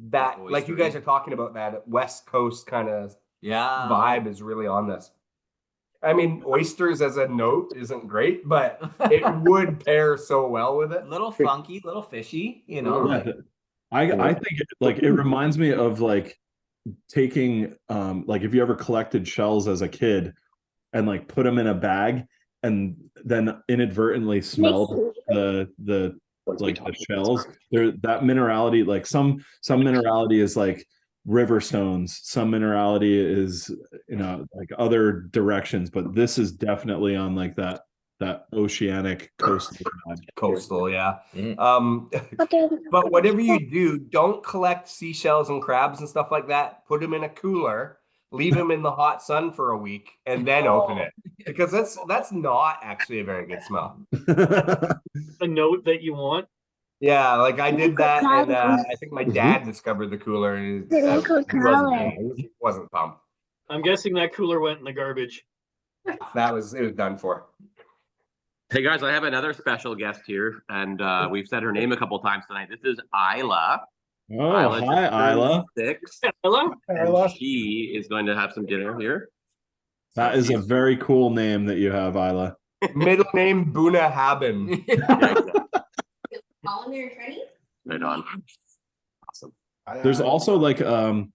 that like you guys are talking about, that West Coast kind of vibe is really on this. I mean, oysters as a note isn't great, but it would pair so well with it. Little funky, little fishy, Yeah, I think it reminds me of like taking like if you ever collected shells as a kid and like put them in a bag and then inadvertently smelled the shells. That minerality, like some minerality is like river stones, some minerality is like other directions, but this is definitely on like that oceanic coastal, yeah. But whatever you do, don't collect seashells and crabs and stuff like that. Put them in a cooler, leave them in the hot sun for a week, and then open it, because that's not actually a very good smell. A note that you want. Yeah, like I did that, and I think my dad discovered the cooler, and he wasn't pumped. I'm guessing that cooler went in the garbage. It was done for. Hey guys, I have another special guest here, and we've said her name a couple times tonight. This is Isla. Oh, hi, Isla. 6. Hello. And she is going to have some dinner here. That is a very cool name that you have, Isla. Middle name Bunnahabhain. Right on. Awesome. There's also like I'm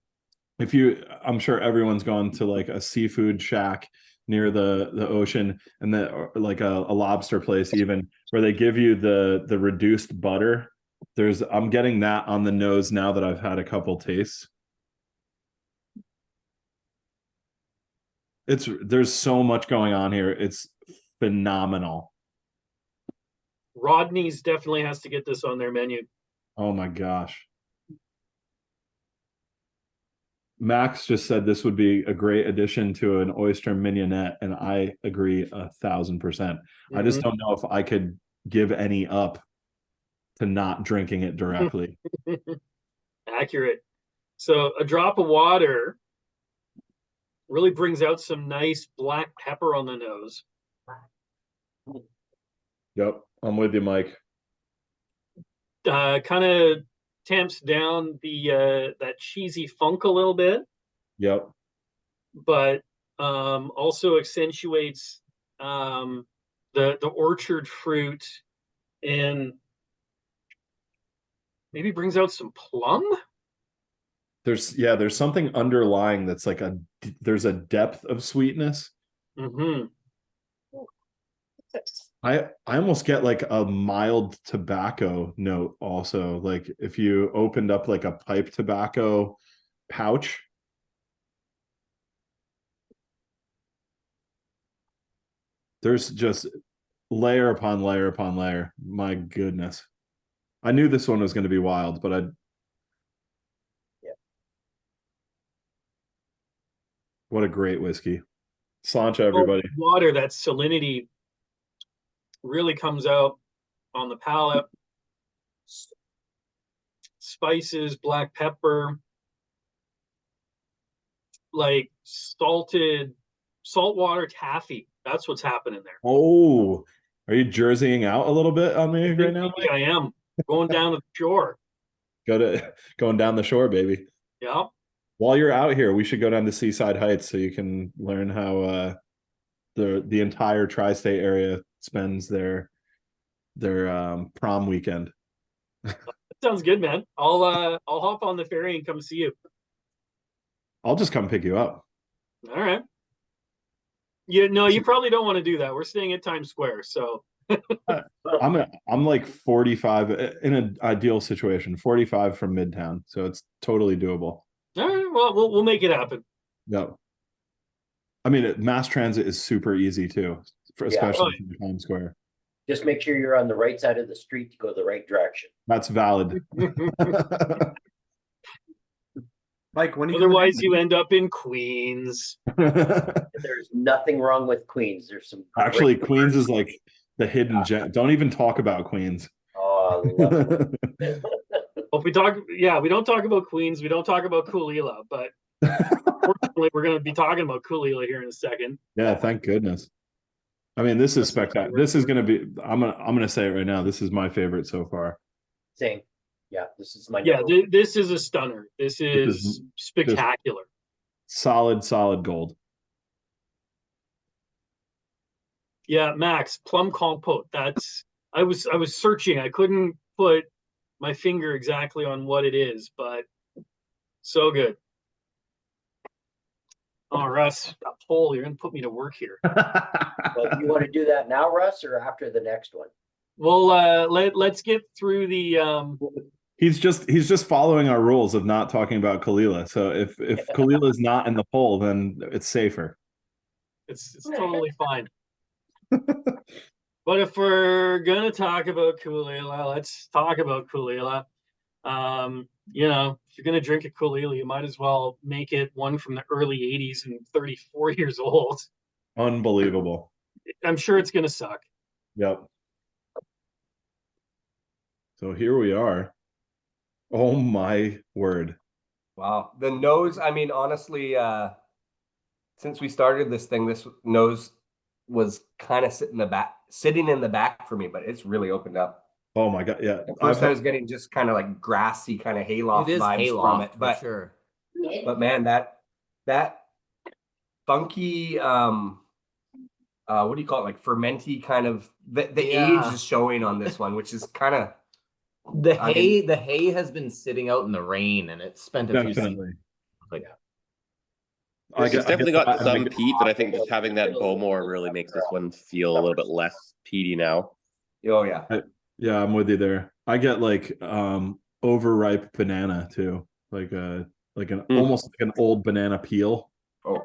sure everyone's gone to like a seafood shack near the ocean, and like a lobster place even, where they give you the reduced butter. I'm getting that on the nose now that I've had a couple tastes. There's so much going on here. It's phenomenal. Rodney's definitely has to get this on their menu. Oh my gosh. Max just said this would be a great addition to an oyster mignonette, and I agree 1,000%. I just don't know if I could give any up to not drinking it directly. Accurate. So a drop of water really brings out some nice black pepper on the nose. Yep, I'm with you, Mike. Kind of tamps down the that cheesy funk a little bit, Yep. but also accentuates the orchard fruit and maybe brings out some plum. There's something underlying that's like there's a depth of sweetness. Mm-hmm. I almost get like a mild tobacco note also. Like if you opened up like a pipe tobacco pouch. There's just layer upon layer upon layer. My goodness. I knew this one was going to be wild, but what a great whiskey. Sláinte, everybody. Water, that salinity really comes out on the palate. Spices, black pepper, like saltwater taffy. That's what's happening there. Oh, are you jerseying out a little bit on me right now? I am going down to the shore. Going down the shore, baby. Yeah. While you're out here, we should go down to Seaside Heights so you can learn how the entire tri-state area spends their prom weekend. That sounds good, man. I'll hop on the ferry and come see you. I'll just come pick you up. All right. You probably don't want to do that. We're staying at Times Square, so I'm like 45 in an ideal situation, 45 from Midtown, so it's totally doable. All right, well, we'll make it happen. Yeah. I mean, mass transit is super easy too, especially from Times Square. Just make sure you're on the right side of the street to go the right direction. That's valid. Mike, when otherwise you end up in Queens. There's nothing wrong with Queens. There's some actually Queens is like the hidden gem. Don't even talk about Queens. Oh, I love it. Well, we don't talk about Queens, we don't talk about Coolila, but unfortunately we're going to be talking about Coolila here in a second. Yeah, thank goodness. I mean, this is spectacular. This is going to be, I'm going to say it right now, this is my favorite so far. Same. Yeah, this is my this is a stunner. This is spectacular. Solid gold. Yeah, Max, plum compote. That's I was searching. I couldn't put my finger exactly on what it is, but so good. Oh, Russ, Paul, you're gonna put me to work here. Well, you want to do that now, Russ, or after the next one? Well, let's get through the He's just following our rules of not talking about Kalila. So if Kalila is not in the poll, then it's safer. It's totally fine. But if we're gonna talk about Coolila, let's talk about Coolila. If you're gonna drink a Coolila, you might as well make it one from the early 80s and 34 years old. Unbelievable. I'm sure it's gonna suck. Yep. So here we are. Oh my word. Wow. The nose, I mean, honestly, since we started this thing, this nose was kind of sitting in the back for me, but it's really opened up. Oh my God. Yeah. At first I was getting just kind of like grassy, kind of hayloft vibes from it. But sure. But man, that funky what do you call it? Like fermenty kind of the age is showing on this one, which is kind of the hay has been sitting out in the rain and it's spent a few seasons. It's definitely got some peat, but I think just having that Bowmore really makes this one feel a little bit less peaty now. Oh yeah. Yeah, I'm with you there. I get like overripe banana too. Like almost like an old banana peel. Oh.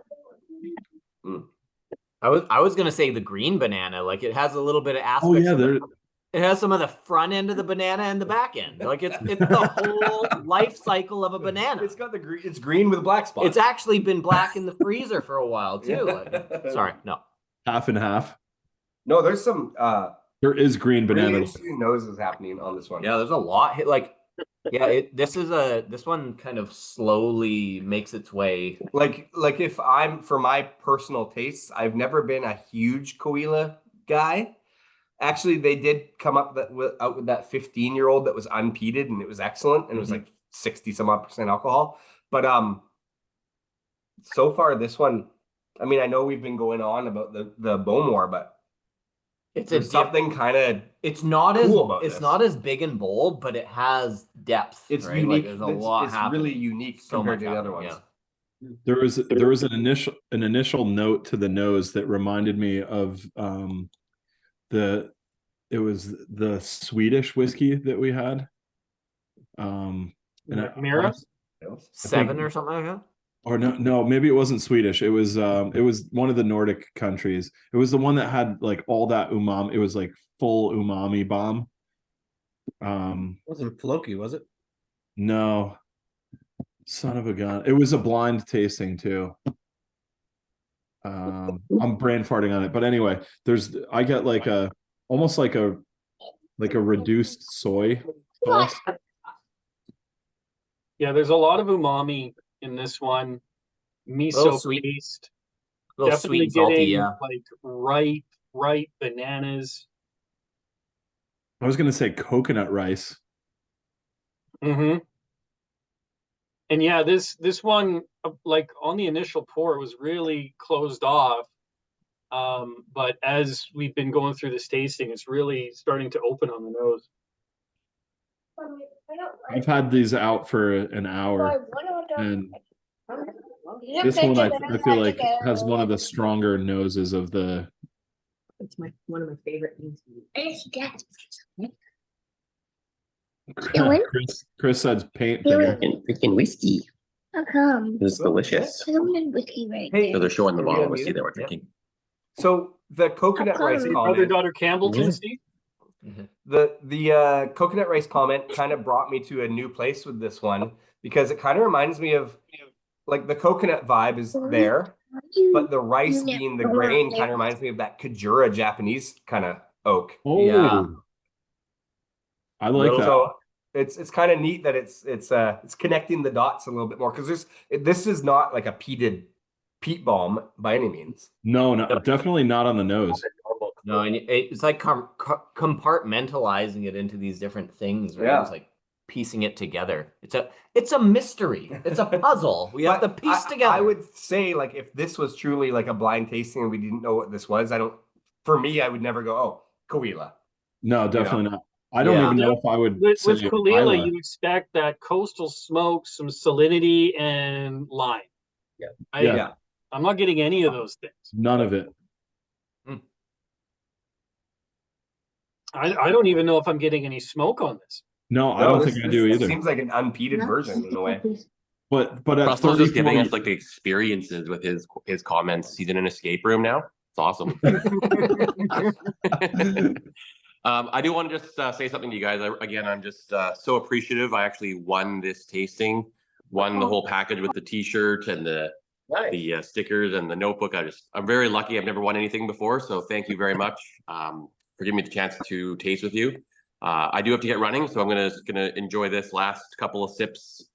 Mm. I was gonna say the green banana, like it has a little bit of aspects. Oh yeah, it has some of the front end of the banana and the back end. Like it's the whole life cycle of a banana. It's got it's green with black spots. It's actually been black in the freezer for a while too. Sorry, no. Half and half. No, there's some there is green banana. Really interesting noses happening on this one. Yeah, there's a lot. Like Yeah, this one kind of slowly makes its way. Like if for my personal tastes, I've never been a huge Caol guy. Actually, they did come up out with that 15-year-old that was unpeated, and it was excellent, and it was like 60 some odd percent alcohol. But so far this one, I mean, I know we've been going on about the Bowmore, but there's something kind of it's not cool as not as big and bold, but it has depth. It's right? unique. Like, there's a lot it's happening. really unique So compared much to the other happening, ones. There was an initial note to the nose that reminded me of it was the Swedish whiskey that we had. Mira? 7 or something like that. Or no, maybe it wasn't Swedish. It was one of the Nordic countries. It was the one that had like all that umami. It was like full umami bomb. Wasn't Floki, was it? No, son of a gun. It was a blind tasting too. I'm brain farting on it, but anyway, I get like almost like a reduced soy sauce. Yeah, there's a lot of umami in this one. Miso sweet. paste. A little Definitely sweet and salty, getting yeah. like ripe bananas. I was gonna say coconut rice. Mm-hmm. And yeah, this one, like on the initial pour, was really closed off. But as we've been going through this tasting, it's really starting to open on the nose. I've had these out for an hour, and this one I feel like has one of the stronger noses of the. It's one of my favorite things to eat. Chris said paint. Freaking whiskey. How come? It's delicious. I don't need whiskey right Hey, So they're showing the Are we bottle on whiskey mute? that we're drinking. So the coconut rice Brother, Brother, comment, daughter Campbellton, Steve? the coconut rice comment kind of brought me to a new place with this one, because it kind of reminds me of like the coconut vibe is there, but the rice being the grain kind of reminds me of that Kajura Japanese kind of oak. Oh, Yeah. I like that. So it's kind of neat that it's connecting the dots a little bit more, because this is not like a peated peat balm by any means. No, definitely not on the nose. No, and it's like compartmentalizing it into these different things, right? Yeah. It's like piecing it together. It's a mystery. It's a puzzle. We have to piece together. I would say, like, if this was truly like a blind tasting and we didn't know what this was, for me, I would never go, oh, Caol. No, definitely not. I don't even know if I would With say Caol, Isla. you expect that coastal smoke, some salinity, and lime. Yeah. I'm not getting any of those things. None of it. I don't even know if I'm getting any smoke on this. No, I don't think I do either. Seems like an unpeated version in a way. But at Russell's just giving 34 us like the experiences with his comments. He's in an escape room now. It's awesome. I do want to just say something to you guys. I'm just so appreciative. I actually won this tasting, won the whole package with the T-shirt and the stickers and the notebook. I'm very lucky. I've never won anything before, so thank you very much for giving me the chance to taste with you. I do have to get running, so I'm gonna enjoy this last couple of sips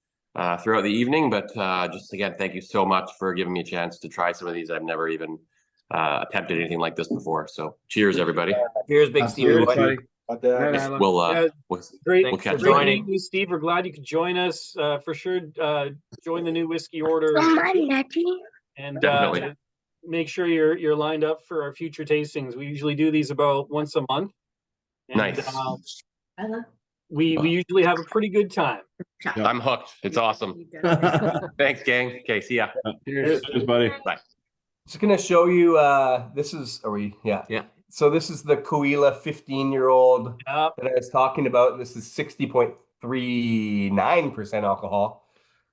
throughout the evening. But just again, thank you so much for giving me a chance to try some of these. I've never even attempted anything like this before. So cheers, everybody. Here's Big Steve. Absolutely, buddy. We'll for great joining. meeting you, Steve. We're glad you could join us. For sure, join the New Whiskey Order, and Definitely. make sure you're lined up for our future tastings. We usually do these about once a month. And, Nice. we usually have a pretty good time. I'm hooked. It's awesome. Thanks, gang. Okay, see ya. Cheers, buddy. Bye. Just gonna show you. This is. Are we? Yeah. Yeah. So this is the Caol 15-year-old Yep. that I was talking about. This is 60.39% alcohol.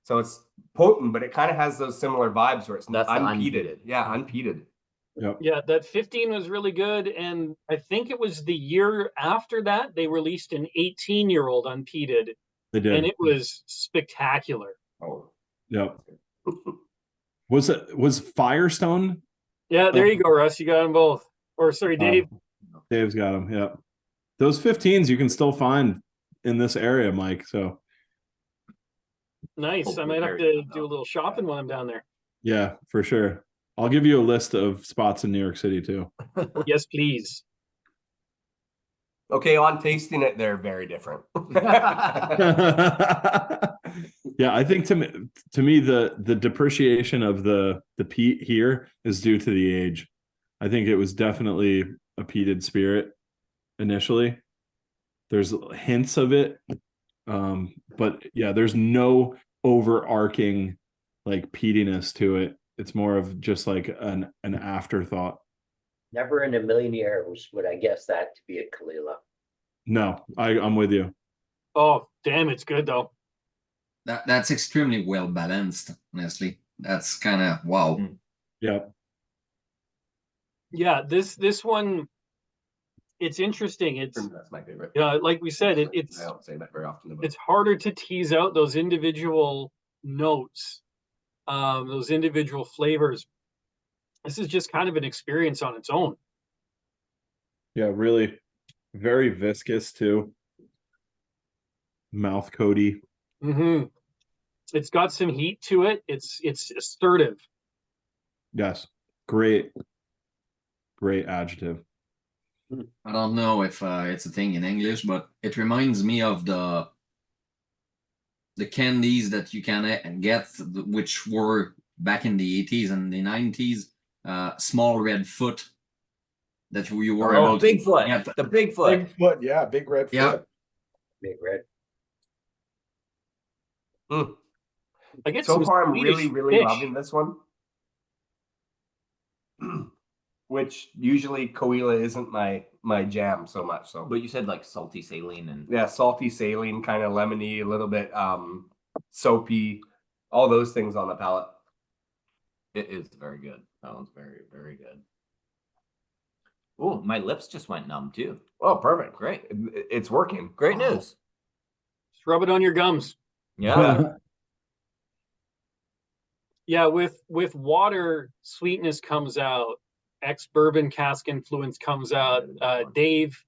So it's potent, but it kind of has those similar vibes where it's That's the unpeated. unpeated. Yeah, unpeated. Yep. Yeah, that 15 was really good, and I think it was the year after that they released an 18-year-old unpeated, They did. and it was spectacular. Oh. Yep. Was Firestone? Yeah, there you go, Russ. You got them both. Or sorry, Dave. Dave's got them. Yep. Those 15s you can still find in this area, Mike. So Nice. I might have to do a little shopping when I'm down there. Yeah, for sure. I'll give you a list of spots in New York City too. Yes, please. Okay, on tasting it, they're very different. Yeah, I think to me the depreciation of the peat here is due to the age. I think it was definitely a peated spirit initially. There's hints of it, but yeah, there's no overarching like peatiness to it. It's more of just like an afterthought. Never in a million years would I guess that to be a Kalila. No, I'm with you. Oh, damn, it's good though. That's extremely well balanced, honestly. That's kind of wow. Yeah. Yeah, this one, it's interesting. That's my favorite. Yeah, like we said, it's I don't say that very often. It's harder to tease out those individual notes, those individual flavors. This is just kind of an experience on its own. Yeah, really very viscous too. Mouth coaty. Mm-hmm. It's got some heat to it. It's assertive. Yes. Great adjective. I don't know if it's a thing in English, but it reminds me of the candies that you can get, which were back in the 80s and the 90s. Small red foot that you were able to Bigfoot. get. The Bigfoot. Bigfoot, yeah, big red foot. Yeah. Big red. I get So some far, I'm Swedish really fish. loving this one. Which usually Caol isn't my jam so much. So, But you said like salty saline and yeah, salty saline, kind of lemony, a little bit soapy, all those things on the palate. it is very good. That one's very, very good. Oh, my lips just went numb too. Oh, perfect. Great. It's working. Great news. Just rub it on your gums. Yeah. Yeah, with water, sweetness comes out. Ex-bourbon cask influence comes out. Dave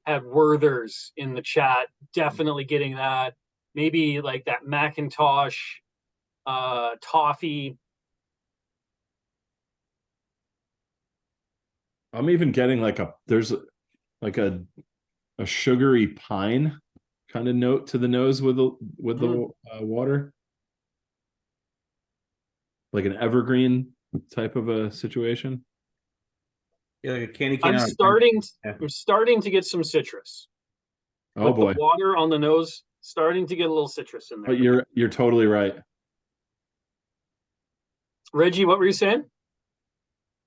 had Werther's in the chat. Definitely getting that. Maybe like that Macintosh toffee. I'm even getting like there's like a sugary pine kind of note to the nose with the water. Like an evergreen type of a situation. Yeah, like a candy cane. I'm starting to get some citrus. Oh With boy. the water on the nose, starting to get a little citrus in there. But you're totally right. Reggie, what were you saying?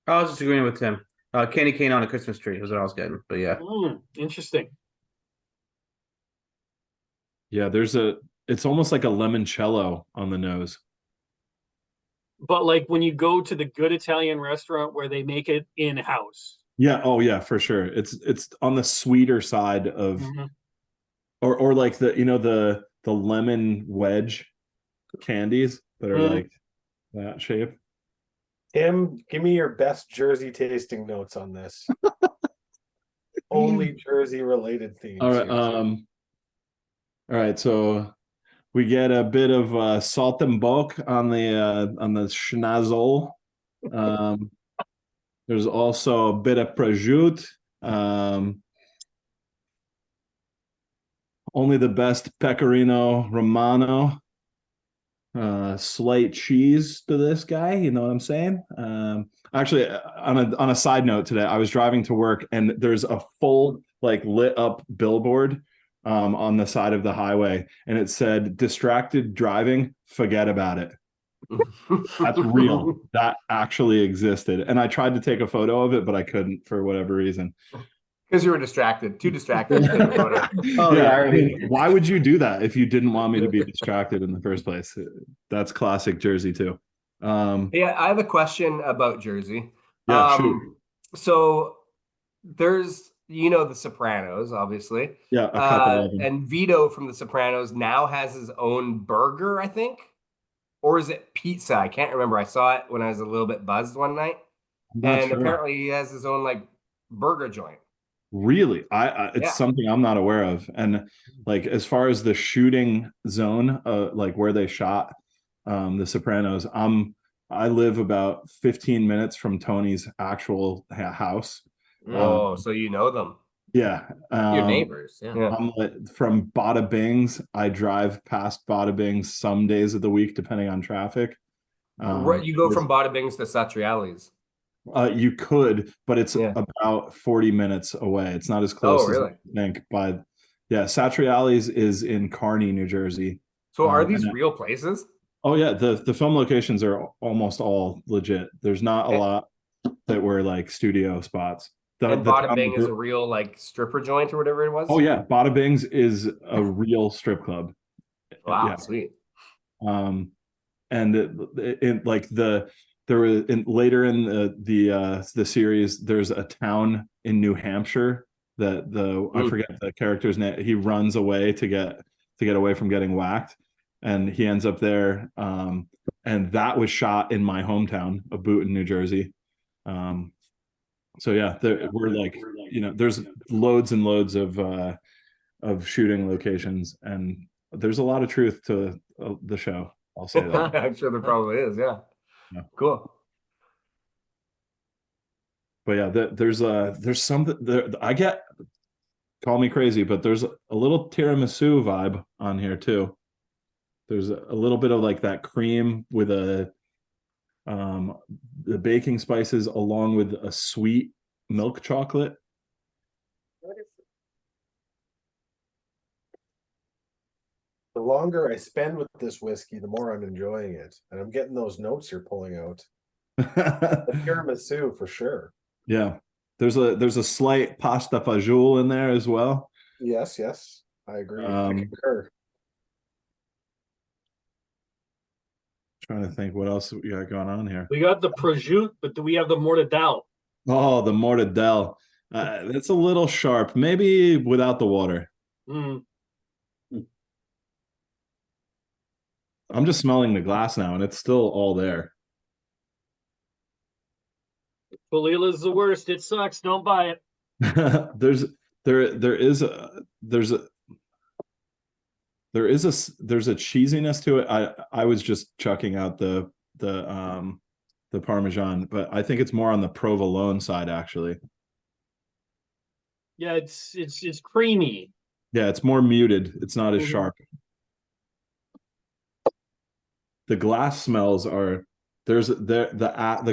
I was just agreeing with Tim. Candy cane on a Christmas tree was what I was getting, but yeah. Interesting. Yeah, it's almost like a limoncello on the nose. But like when you go to the good Italian restaurant where they make it in-house. Yeah, oh yeah, for sure. It's on the sweeter side of or like the lemon wedge candies that are like that shape. Tim, give me your best Jersey tasting notes on this. Only Jersey related themes. All right. All right. So we get a bit of salt and bulk on the schnazzle. There's also a bit of prosciutto. Only the best pecorino romano. Slight cheese to this guy, you know what I'm saying? Actually, on a side note today, I was driving to work and there's a full like lit up billboard on the side of the highway, and it said "distracted driving, forget about it." That's real. That actually existed, and I tried to take a photo of it, but I couldn't for whatever reason. Because you were distracted, too distracted. I mean, why would you do that if you didn't want me to be distracted in the first place? That's classic Jersey too. Yeah, I have a question about Jersey. Yeah, shoot. So there's, The Sopranos, obviously. Yeah, a couple of them. And Vito from The Sopranos now has his own burger, I think. Or is it pizza? I can't remember. I saw it when I was a little bit buzzed one night. And apparently he has his own like burger joint. Really? It's Yeah. something I'm not aware of. And like as far as the shooting zone, like where they shot The Sopranos, I live about 15 minutes from Tony's actual house. Oh, so you know them. Yeah. Your neighbors. Yeah. From Bada Bing's, I drive past Bada Bing's some days of the week, depending on traffic. You go from Bada Bing's to Satriali's. You could, but it's Yeah. about 40 minutes away. It's not as close Oh, really? as I think. But yeah, Satriali's is in Kearney, New Jersey. So are these real places? Oh yeah, the film locations are almost all legit. There's not a lot that were like studio spots. And Bada Bing is a real like stripper joint or whatever it was? Oh yeah, Bada Bing's is a real strip club. Wow, Yeah. sweet. And later in the series, there's a town in New Hampshire that I forget the character's name. He runs away to get away from getting whacked, and he ends up there. And that was shot in my hometown of Boonton, New Jersey. So yeah, we're like, there's loads and loads of shooting locations, and there's a lot of truth to the show. I'll say that. I'm sure there probably is. Yeah. Cool. But yeah, there's something there. Call me crazy, but there's a little tiramisu vibe on here too. There's a little bit of like that cream with the baking spices along with a sweet milk chocolate. The longer I spend with this whiskey, the more I'm enjoying it. And I'm getting those notes you're pulling out. The tiramisu for sure. Yeah. There's a slight pasta fagioli in there as well. Yes, I agree. I concur. Trying to think what else we got going on here. We got the prosciutto, but do we have the mortadella? Oh, the mortadella. That's a little sharp. Maybe without the water. I'm just smelling the glass now, and it's still all there. Kalila the worst. It sucks. Don't buy it. There's a cheesiness to it. I was just chucking out the Parmesan, but I think it's more on the provolone side actually. Yeah, it's creamy. Yeah, it's more muted. It's not as sharp. The glass smells are the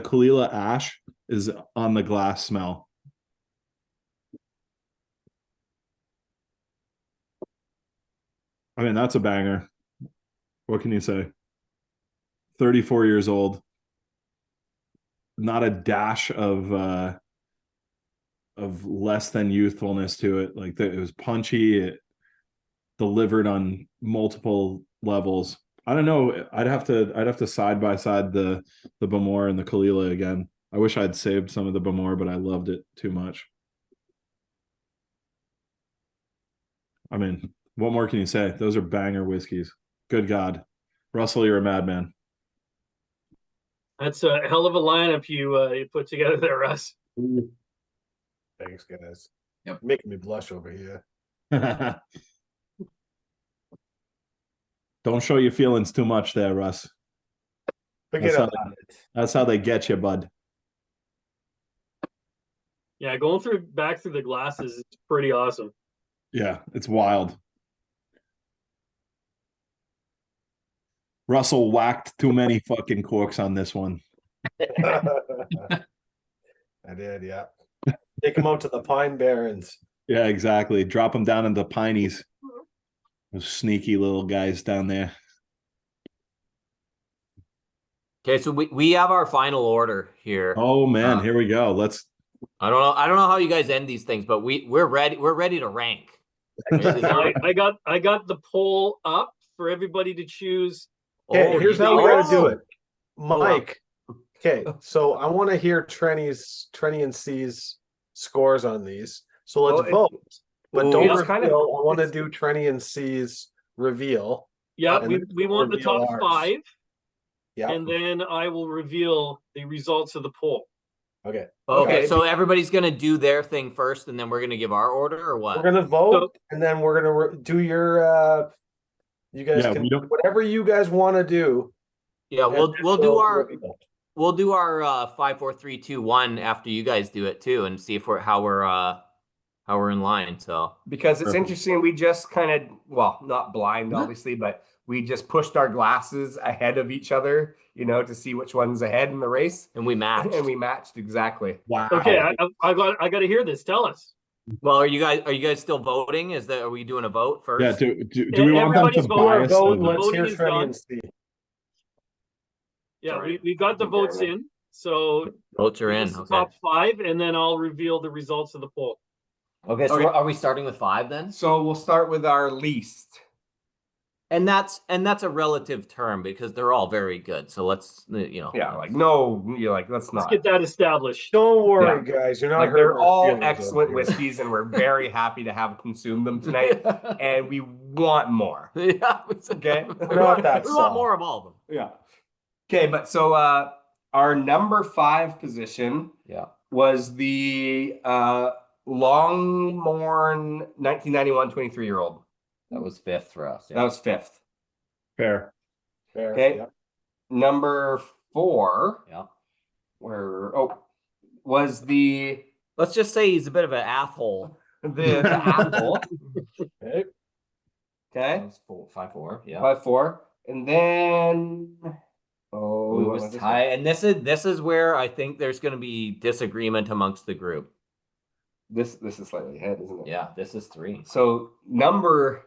Kalila ash is on the glass smell. I mean, that's a banger. What can you say? 34 years old. Not a dash of less than youthfulness to it. Like it was punchy. It delivered on multiple levels. I don't know. I'd have to side by side the Bowmore and the Kalila again. I wish I'd saved some of the Bowmore, but I loved it too much. I mean, what more can you say? Those are banger whiskeys. Good God. Russell, you're a madman. That's a hell of a lineup you put together there, Russ. Thanks, guys. Yep. Making me blush over here. Don't show your feelings too much there, Russ. Forget about it. That's how they get you, bud. Yeah, going back through the glasses is pretty awesome. Yeah, it's wild. Russell whacked too many fucking corks on this one. I did, yeah. Take them out to the Pine Barrens. Yeah, exactly. Drop them down into the Pineys. Those sneaky little guys down there. Okay, so we have our final order here. Oh man, here we go. I don't know how you guys end these things, but we're ready to rank. I got the poll up for everybody to choose. Okay, here's how we gotta do it. Mike. Okay, so I want to hear Trenny and C's scores on these. So let's vote. But don't reveal. I want to do Trenny and C's reveal. Yeah, we want the top 5. Yeah. And then I will reveal the results of the poll. Okay. Okay, so everybody's gonna do their thing first, and then we're gonna give our order, or what? We're gonna vote, and then we're gonna do your. You guys can whatever you guys want to do. Yeah, we'll do our 5, 4, 3, 2, 1 after you guys do it too, and see if how we're in line. So because it's interesting, we just kind of not blind obviously, but we just pushed our glasses ahead of each other, to see which one's ahead in the race, and we matched exactly. Wow. Okay, I got to hear this. Tell us. Well, are you guys still voting? Are we doing a vote first? Yeah. Do we want them to bias? Let's hear Trenny and C. Yeah, we got the votes in. So votes are in. Okay. Top 5, and then I'll reveal the results of the poll. Okay, so are we starting with 5 then? So we'll start with our least. And that's a relative term because they're all very good. So let's let's not get that established. Don't worry, guys. You're not they're all excellent whiskeys, and we're very happy to have consumed them tonight. And we want more. Yeah. Okay. We're not that we want more of all of them. Yeah. Okay, but so our number 5 position was the Longmorn 1991 23-year-old. That was 5th for us. Yeah. That was 5th. Fair. Okay. Yeah. Number 4. Yeah. Was the. Let's just say he's a bit of an Athol. The Athol. Okay. Okay. 5-4. Yeah. 5-4. And then. It was tight. And this is where I think there's going to be disagreement amongst the group. This is slightly ahead, isn't it? Yeah, this is 3. So number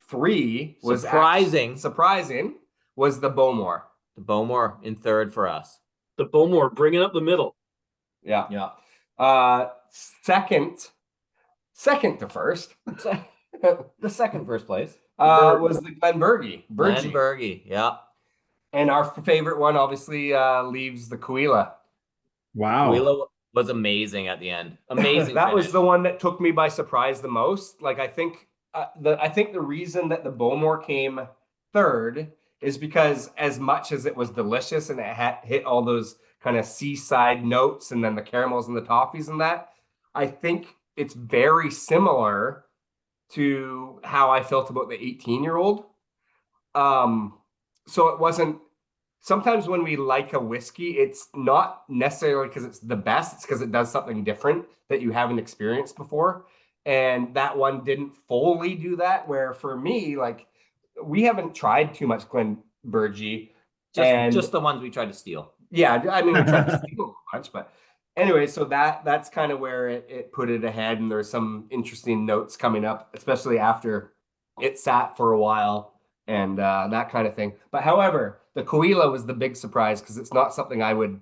3 was surprising was the Bowmore. The Bowmore in 3rd for us. The Bowmore bringing up the middle. Yeah. Yeah. Second to first. The second first place was the Glenburgie. Glenburgie, yeah. And our favorite one obviously leaves the Caol. Wow. Caol was amazing at the end. Amazing. That was the one that took me by surprise the most. Like I think the reason that the Bowmore came 3rd is because as much as it was delicious and it hit all those kind of seaside notes and then the caramels and the toffees and that, I think it's very similar to how I felt about the 18-year-old. So it wasn't. Sometimes when we like a whiskey, it's not necessarily because it's the best. It's because it does something different that you haven't experienced before. And that one didn't fully do that. Where for me, like we haven't tried too much Glenburgie. Just the ones we tried to steal. Yeah, I mean we tried to steal a bunch, but anyway, so that's kind of where it put it ahead. And there's some interesting notes coming up, especially after it sat for a while. And that kind of thing. But however, the Caol was the big surprise because it's not something I would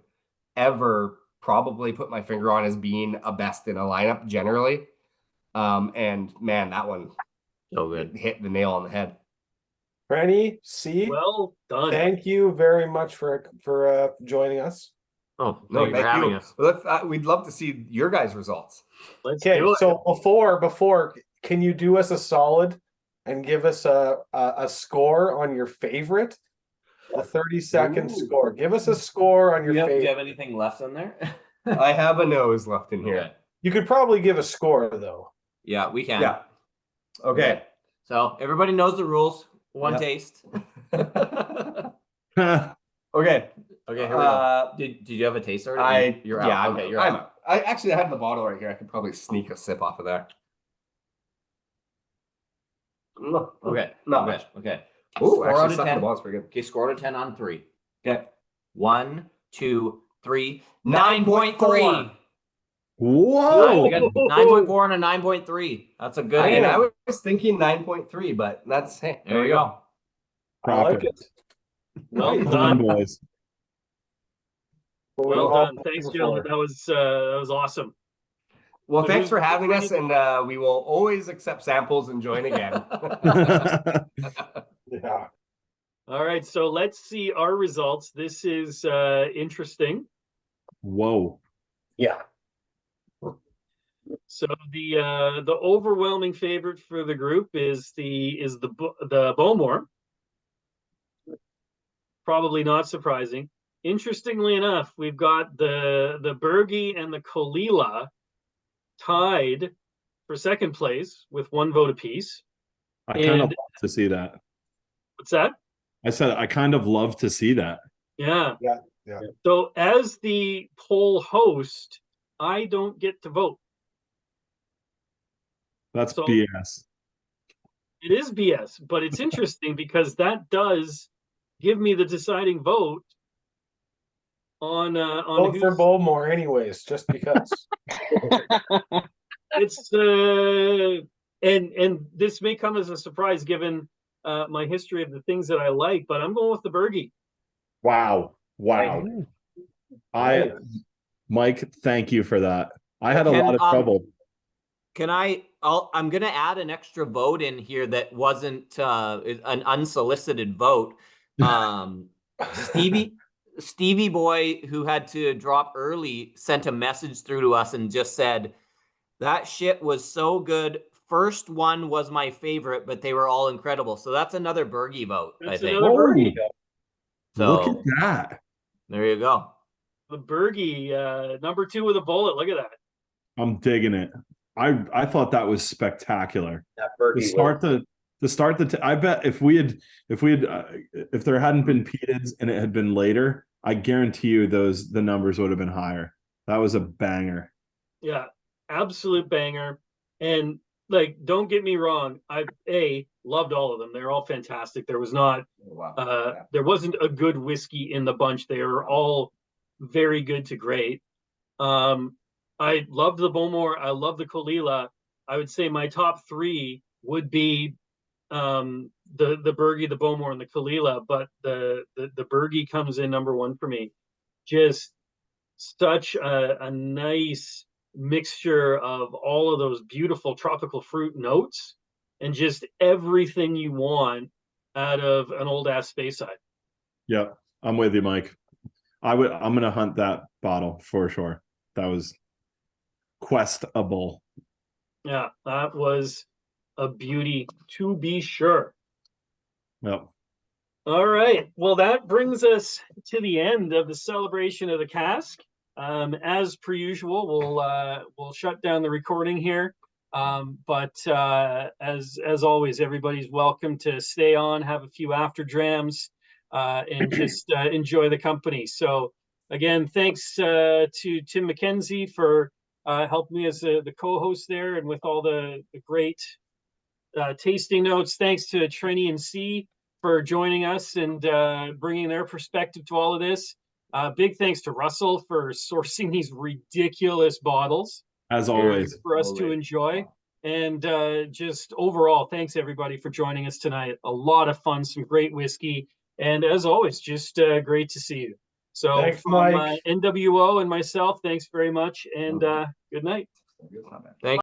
ever probably put my finger on as being a best in a lineup generally. And man, that one so good. Hit the nail on the head. Trenny C. Well done. Thank you very much for joining us. Oh, no, thank you for having us. We'd love to see your guys' results. Okay, so before, can you do us a solid and give us a score on your favorite? A 30-second score. Give us a score on your favorite. Do you have anything left in there? I have a nose left in here. Okay. You could probably give a score though. Yeah, we can. Yeah. Okay. So everybody knows the rules. One taste. Okay. Okay, here we go. Did you have a taste already? You're out. Yeah, okay, you're I'm out. out. I actually have the bottle right here. I could probably sneak a sip off of there. No. Okay. Not much. Okay. Ooh, Score actually, out of 10. the ball's pretty good. Okay, score out of 10 on 3. Okay. 1, 2, 3. 9.3. Whoa. We got 9.4 and a 9.3. That's a good. I was thinking 9.3, but that's there you go. I like it. Well done, boys. Well done. Thanks, gentlemen. That was awesome. Well, thanks for having us, and we will always accept samples and join again. Yeah. All right, so let's see our results. This is interesting. Whoa. Yeah. So the overwhelming favorite for the group is the Bowmore. Probably not surprising. interestingly enough, we've got the Bergie and the Caol tied for second place with 1 vote apiece. I kind of love to see that. What's that? I said I kind of love to see that. Yeah. Yeah. So as the poll host, I don't get to vote. That's BS. It is BS, but it's interesting because that does give me the deciding vote on Vote for Bowmore anyways, just because. It's and this may come as a surprise given my history of the things that I like, but I'm going with the Bergie. Wow. Mike, thank you for that. I had a lot of trouble. I'm gonna add an extra vote in here that wasn't an unsolicited vote. Stevie Boy, who had to drop early, sent a message through to us and just said, that shit was so good. First one was my favorite, but they were all incredible. So that's another Bergie vote, I think. Another Bergie. So, look at that. There you go. The Bergie, number 2 with a bullet. Look at that. I'm digging it. I thought that was spectacular. That Bergie I bet if there hadn't been Peteds and it had been later, I guarantee you the numbers would have been higher. That was a banger. Yeah, absolute banger. And like, don't get me wrong, I loved all of them. They're all fantastic. There was not there wasn't a good whiskey in the bunch. They were all very good to great. I loved the Bowmore. I love the Caol. I would say my top 3 would be the Bergie, the Bowmore, and the Caol, but the Bergie comes in number 1 for me. Just such a nice mixture of all of those beautiful tropical fruit notes and just everything you want out of an old ass Speyside. Yep, I'm with you, Mike. I'm gonna hunt that bottle for sure. That was questable. Yeah, that was a beauty to be sure. Yep. All right. Well, that brings us to the end of the celebration of the cask. As per usual, we'll shut down the recording here. But as always, everybody's welcome to stay on, have a few after drams, and just enjoy the company. So again, thanks to Tim MacKenձie for helping me as the co-host there and with all the great tasting notes. Thanks to Trenny C for joining us and bringing their perspective to all of this. Big thanks to Russell for sourcing these ridiculous bottles. As always. For us to enjoy. And just overall, thanks everybody for joining us tonight. A lot of fun, some great whiskey. And as always, just great to see you. So thanks, from Mike. NWO and myself, thanks very much. And good night. Thank